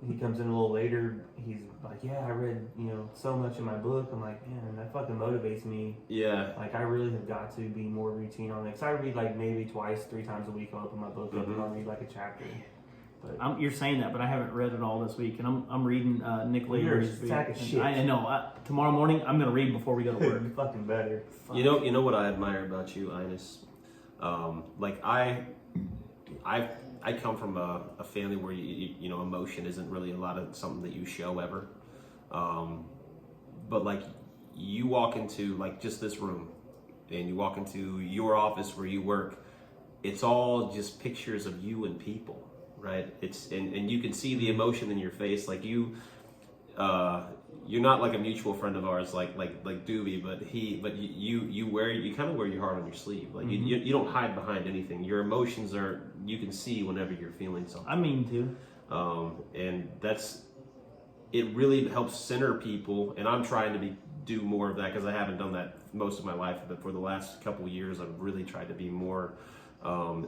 he comes in a little later. He's like, yeah, I read, so much in my book. I'm like, man, that fucking motivates me. Yeah. Like, I really have got to be more routine on it. Because I read like maybe 2-3 times a week. I'll open my book up and I'll read like a chapter. But You're saying that, but I haven't read it all this week, and I'm reading Nick You're a Lavery's book. sack of shit. I know. Tomorrow morning, I'm gonna read before we go to work. you fucking better. You know what I admire about you, Ines? Like I come from a family where emotion isn't really a lot of something that you show ever. But like you walk into like just this room, and you walk into your office where you work. It's all just pictures of you and people, right? And you can see the emotion in your face, like you. You're not like a mutual friend of ours, like Doobie, but you kind of wear your heart on your sleeve. Like you don't hide behind anything. Your emotions you can see whenever you're feeling something. I mean to. And it really helps center people. And I'm trying to do more of that because I haven't done that most of my life. But for the last couple of years, I've really tried to be more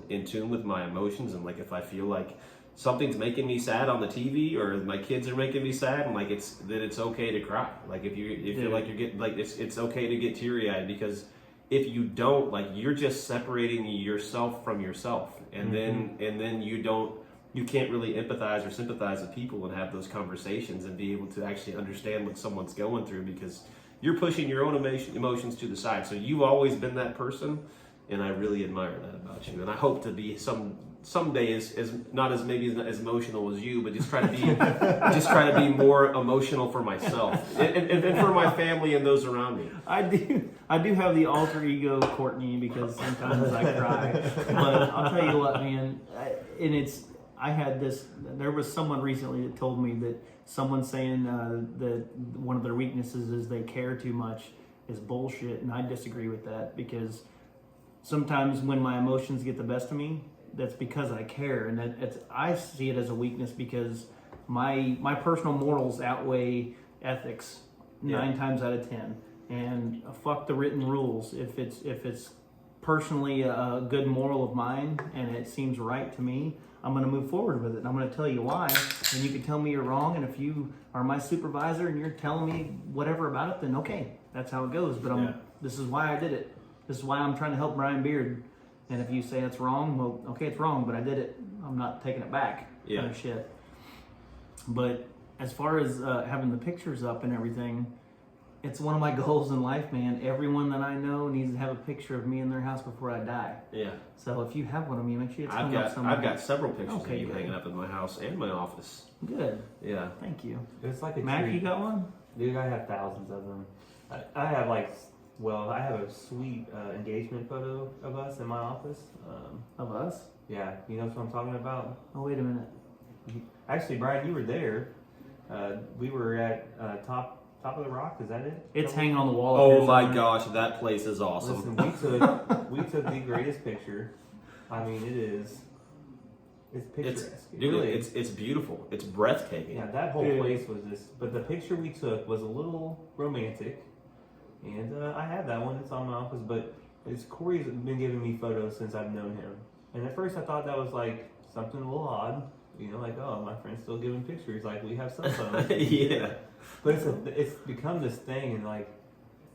in tune with my emotions. And like if I feel like something's making me sad on the TV or my kids are making me sad, and like it's okay to cry. Like if you feel like you're getting like it's okay to get teary eyed, because if you don't, like you're just separating yourself from yourself, and then you can't really empathize or sympathize with people and have those conversations and be able to actually understand what someone's going through, because you're pushing your own emotions to the side. So you've always been that person, and I really admire that about you, and I hope to be someday is not as maybe as emotional as you, but just try to be more emotional for myself and for my family and those around me. I do have the alter ego Courtney, because sometimes I cry. But I'll tell you what, man, there was someone recently that told me that someone saying that one of their weaknesses is they care too much is bullshit, and I disagree with that, because sometimes when my emotions get the best of me, that's because I care, and I see it as a weakness, because my personal morals outweigh ethics 9 times out of 10. And fuck the written rules. If it's personally a good moral of mine and it seems right to me, I'm going to move forward with it. And I'm going to tell you why, and you can tell me you're wrong. And if you are my supervisor and you're telling me whatever about it, then okay, that's how it goes. But this is why I did it. This is why I'm trying to help Brian Beard. And if you say it's wrong, well, okay, it's wrong, but I did it. I'm not taking it back. Yeah. Kind of shit. But as far as having the pictures up and everything, it's one of my goals in life, man. Everyone that I know needs to have a picture of me in their house before I die. Yeah. So if you have one of me, make sure it's hung up somewhere. I've got several pictures of you good. hanging up in my house and my office. Good. Yeah. Thank you. It's like a Mac, treat. you got one? Dude, I have thousands of them. I have I have a sweet engagement photo of us in my office. Of us? Yeah, you know what I'm talking about? Oh, wait a minute. Actually, Brian, you were there. We were at Top of the Rock. Is that it? It's hanging on the wall. Oh my gosh, that place is awesome. Listen, we took the greatest picture. I mean, it's picturesque. It's beautiful. It's breathtaking. Yeah, that whole place was just. But the picture we took was a little romantic, and I have that one. It's on my office, but Corey's been giving me photos since I've known him. And at first I thought that was like something a little odd. You know, like, oh, my friend's still giving pictures. Like, we have cell phones. Yeah. But it's become this thing, and like,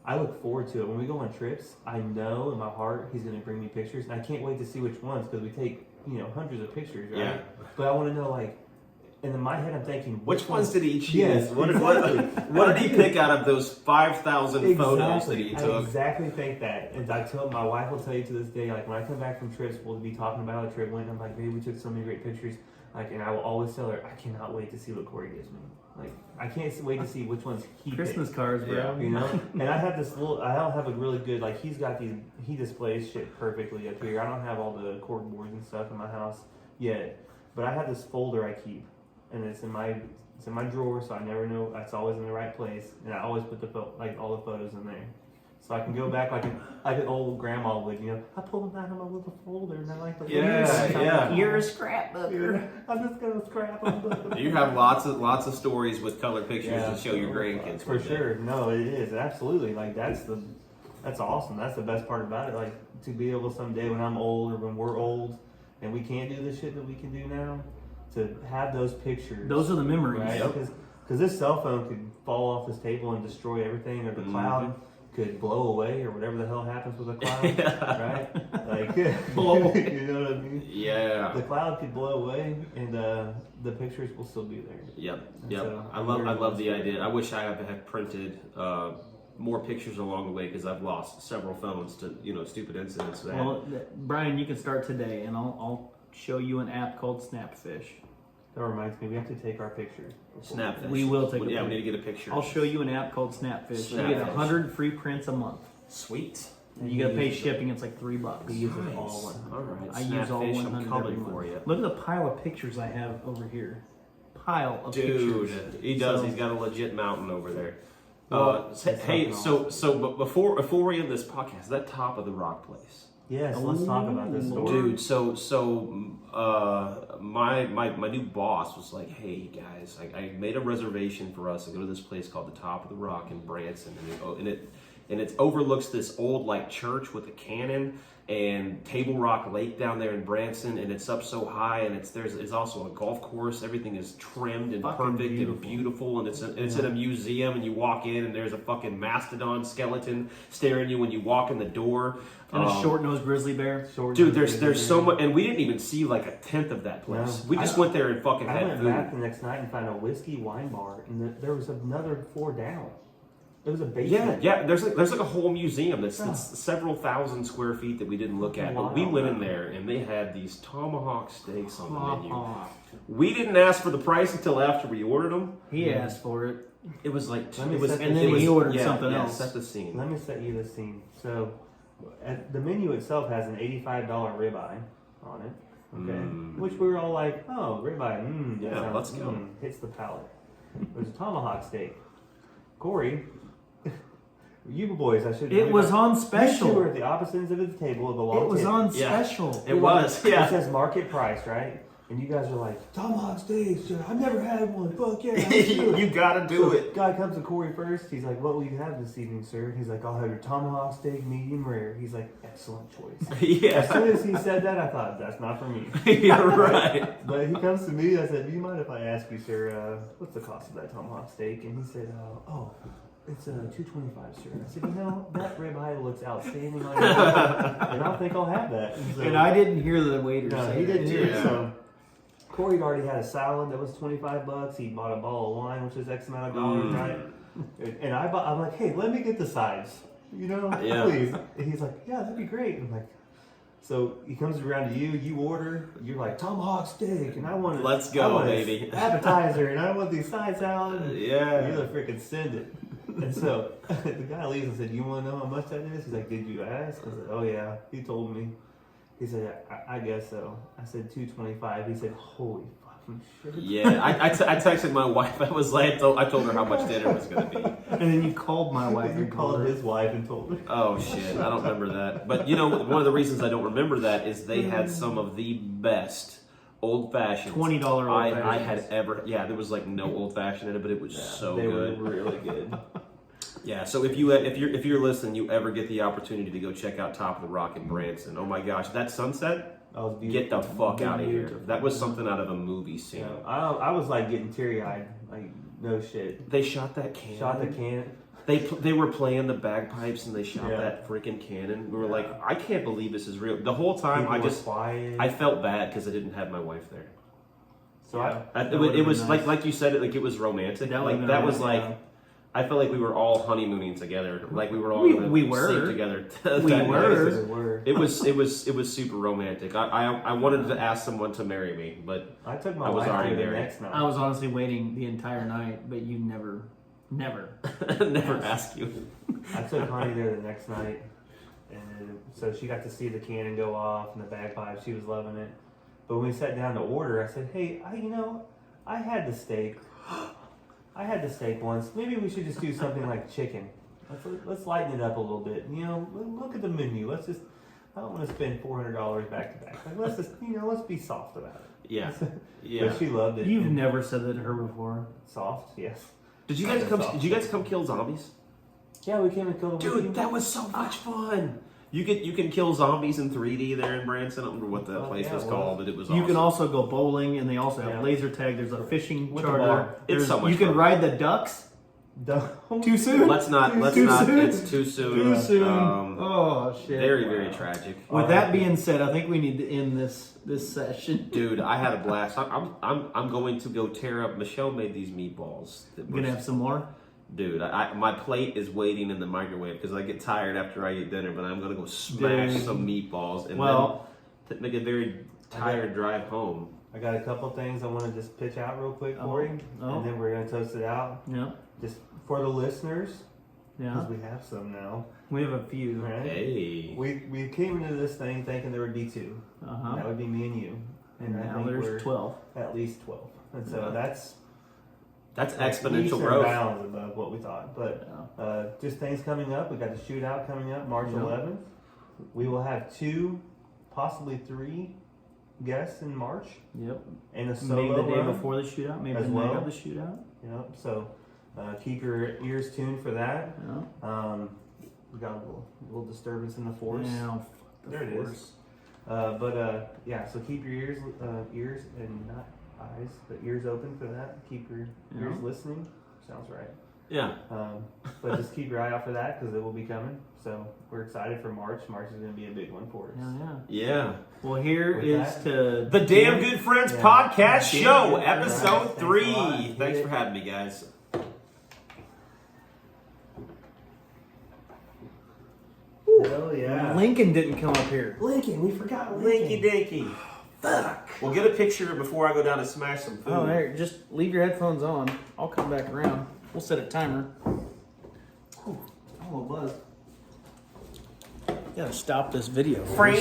I look forward to it. When we go on trips, I know in my heart he's going to bring me pictures, and I can't wait to see which ones, because we take, hundreds of pictures, right? Yeah. But I want to know, like, And in my head, I'm thinking, Which ones did he choose? Yes, What exactly. did he pick out of those 5,000 photos that he I took? exactly think that. And I tell my wife will tell you to this day, like when I come back from trips, we'll be talking about a trip. And I'm like, babe, we took so many great pictures. Like, and I will always tell her, I cannot wait to see what Corey gives me. Like, I can't wait to see which ones he Christmas picked, cards, bro. Yeah. you know. And I have this little. I don't have a really good like. He's got these. He displays shit perfectly up here. I don't have all the cord boards and stuff in my house yet, but I have this folder I keep, and it's in my drawer, so I never know. It's always in the right place, and I always put all the photos in there, so I can go back like an old grandma would. You know, I pull them out of my little folder, and I like the Yeah. You're a scrapbooker. I'm just gonna scrap them. You have lots of stories with color pictures to show your grandkids. For one day. sure. No, it is absolutely like that's awesome. That's the best part about it. Like to be able someday when I'm old or when we're old and we can't do the shit that we can do now, to have those pictures. Those are the memories. right? Yep. Because this cell phone could fall off this table and destroy everything, or the cloud could blow away, or whatever the hell happens with a cloud, right? Like Blow away. you know what I mean? Yeah. The cloud could blow away, and the pictures will still be there. Yep. And Yep. so I I'm love very the blessed. idea. I wish I had printed more pictures along the way because I've lost several phones to stupid incidents. That Well, Brian, you can start today, and I'll show you an app called Snapfish. That reminds me, we have to take our pictures. Snapfish. We will take a Yeah, we picture. need to get a picture. I'll show you an app called Snapfish. You get Snapfish. 100 free prints a month. Sweet. You gotta pay shipping. It's like $3. We use Nice. it all. All right. I use all Snapfish, 100 I'm every coming month. for you. Look at the pile of pictures I have over here. Pile of Dude, pictures. he does. So- He's got a legit mountain over there. Well, Hey, it's but before we end this podcast, that Top of the Rock place, Yes, let's talk about this story. dude. My new boss was like, "Hey guys, I made a reservation for us to go to this place called the Top of the Rock in Branson, and it overlooks this old like church with a cannon and Table Rock Lake down there in Branson, and it's up so high, and it's also a golf course. Everything is trimmed and Fucking perfect beautiful. and beautiful, and it's in a museum, and you walk in, and there's a fucking mastodon skeleton staring at you when you walk in the door. And a short-nosed grizzly bear. Short Dude, and there's so good. much, and we didn't even see like a tenth of that place. No. We just went there and fucking I had went food. back the next night and found a whiskey wine bar, and there was another floor down. It was a Yeah, basement. yeah. There's like a whole museum that's Yeah. several thousand square feet that we didn't look at, but we Wow. went in there and they had these tomahawk steaks on the menu. Aw. We didn't ask for the price until after we ordered them. He asked for it. It was like Let me it was, set And the then scene. he ordered yeah, something yeah, else. Set the scene. Let me set you the scene. So, the menu itself has an $85 ribeye on it. Okay, which we were all like, "Oh, ribeye, that Yeah, sounds- let's go." hits the palate." There's a tomahawk steak. Corey, you boys, I should. It was on You two special. were at the opposite ends of the table of the long It was table. on Yeah. special. It was, It yeah. says market price, right? And you guys are like, tomahawk steaks. I've never had one. Fuck yeah. You gotta do So, it. Guy comes to Corey first. He's like, "What will you have this evening, sir?" He's like, "I'll have your tomahawk steak, medium rare." He's like, "Excellent choice." As Yeah, soon as he said that, I thought, "That's not for me." you're right. But he comes to me. I said, "Do you mind if I ask you, sir, what's the cost of that tomahawk steak?" And he said, "Oh, it's $225, sir." I said, "That ribeye looks outstanding on your plate, and I think I'll have that." And, so, And I didn't hear the waiter no, say he did that. too. Yeah. So Corey had already had a salad that was $25. He bought a bottle of wine, which is X amount of dollars, right? And I'm like, "Hey, let me get the sides, Yeah. please." And he's like, "Yeah, that'd be great." And I'm like, so he comes around to you, you order, you're like, tomahawk steak, and I want Let's go, I want baby. appetizer, and I want these side salad. Yeah. You're the freaking send it. And so the guy leaves and said, "You want to know how much that is?" He's like, "Did you ask?" I said, "Oh yeah." He told me. He said, I guess so." I said $225. He said, "Holy fucking shit." Yeah, I texted my wife. I was like, I told her how much dinner was gonna be. And then you called my wife You and called told her. his wife and told her. Oh shit, I don't remember that. But one of the reasons I don't remember that is they had some of the best old fashions $20 old I had fashions. ever. Yeah, there was like no old fashioned in it, but it was so They good. were really good. Yeah, so if you're listening, you ever get the opportunity to go check out Top of the Rock in Branson, oh my gosh, that sunset. That was Get the fuck out of here. Beautiful. That was something out of a movie scene. Yeah, I was like getting teary eyed, like no shit. They shot that cannon. Shot the can. They were playing the bagpipes and they shot Yeah. that freaking cannon. We were like, I can't believe this is real. The whole time People I were just quiet. I felt bad because I didn't have my wife there. So Yeah. It would've was been like nice. like you said, it was romantic. That would've Like been that was romantic, like I felt like we were all honeymooning together. Like we were all We gonna were. sleep together. We that were. night. we were. It was super romantic. I wanted to ask someone to marry me, but I took my I was wife already there the married. next night. I was honestly waiting the entire night, but you never. never asked you. I took Honey there the next night, and so she got to see the cannon go off and the bagpipes. She was loving it. But when we sat down to order, I said, "Hey, I had the steak. I had the steak once. Maybe we should just do something like chicken. Let's lighten it up a little bit. Look at the menu. Let's just. I don't want to spend $400 back to back. Like, let's just, let's be soft about it." Yeah, yeah. But she loved it. You've And never said that to her before. soft, yes. Did you guys come? Did you guys come kill zombies? Yeah, we came and killed. Dude, that was so much fun. You can kill zombies in 3D there in Branson. I don't remember what the place yeah, was well, called, but it was You awesome. can also go bowling, and they also have Yeah. laser tag. There's a fishing With the charter. bar. It's There's- so much You can fun. ride the ducks. Too soon. Let's not. Too It's soon? too soon. Too soon. Um, Oh shit. very very tragic. With that being said, I think we need to end this session. Dude, I had a blast. I'm going to go tear up. Michelle made these meatballs. That We're gonna have some more. Dude, my plate is waiting in the microwave because I get tired after I eat dinner. But I'm gonna go smash Dude. some meatballs and Well- then make a very tired drive home. I got a couple things I want to just pitch out real quick for you, Oh. and then we're gonna toast it out. Yeah. Just for the listeners, Yeah. because we have some now. We have a few. Right? Hey, We came into this thing thinking there would be 2. Uh And huh. that would be me and you. And I now think we're there's 12. at least 12, and so Yeah. that's that's leaps exponential and growth. bounds above what we thought. But Yeah. just things coming up. We got the shootout coming up March Yeah. 11th. We will have 2, possibly 3 guests in March, Yep. and a solo Maybe the day run. before the shootout. Maybe as the night well. of the shootout. Yep. So keep your ears tuned for that. Yeah. We got a little disturbance in the force. Yeah, fuck the There it force. is. Yeah. So keep your ears and not eyes, but ears open for that. Keep your ears Yeah. listening. Sounds right. Yeah. But just keep your eye out for that because it will be coming. So we're excited for March. March is going to be a big one for us. Yeah, yeah. Yeah. Well, here With is that- to The Damn Good Friends Yeah. Podcast Damn Show, Good Friends. episode Thanks a 3. lot. Thanks for having me, guys. Hell yeah. Lincoln didn't come up here. Lincoln, we forgot Linky dinky. Fuck. We'll get a picture before I go down and smash some food. Oh, there. Just leave your headphones on. I'll come back around. We'll set a timer. Oh, buzz. Gotta stop this video. Frank.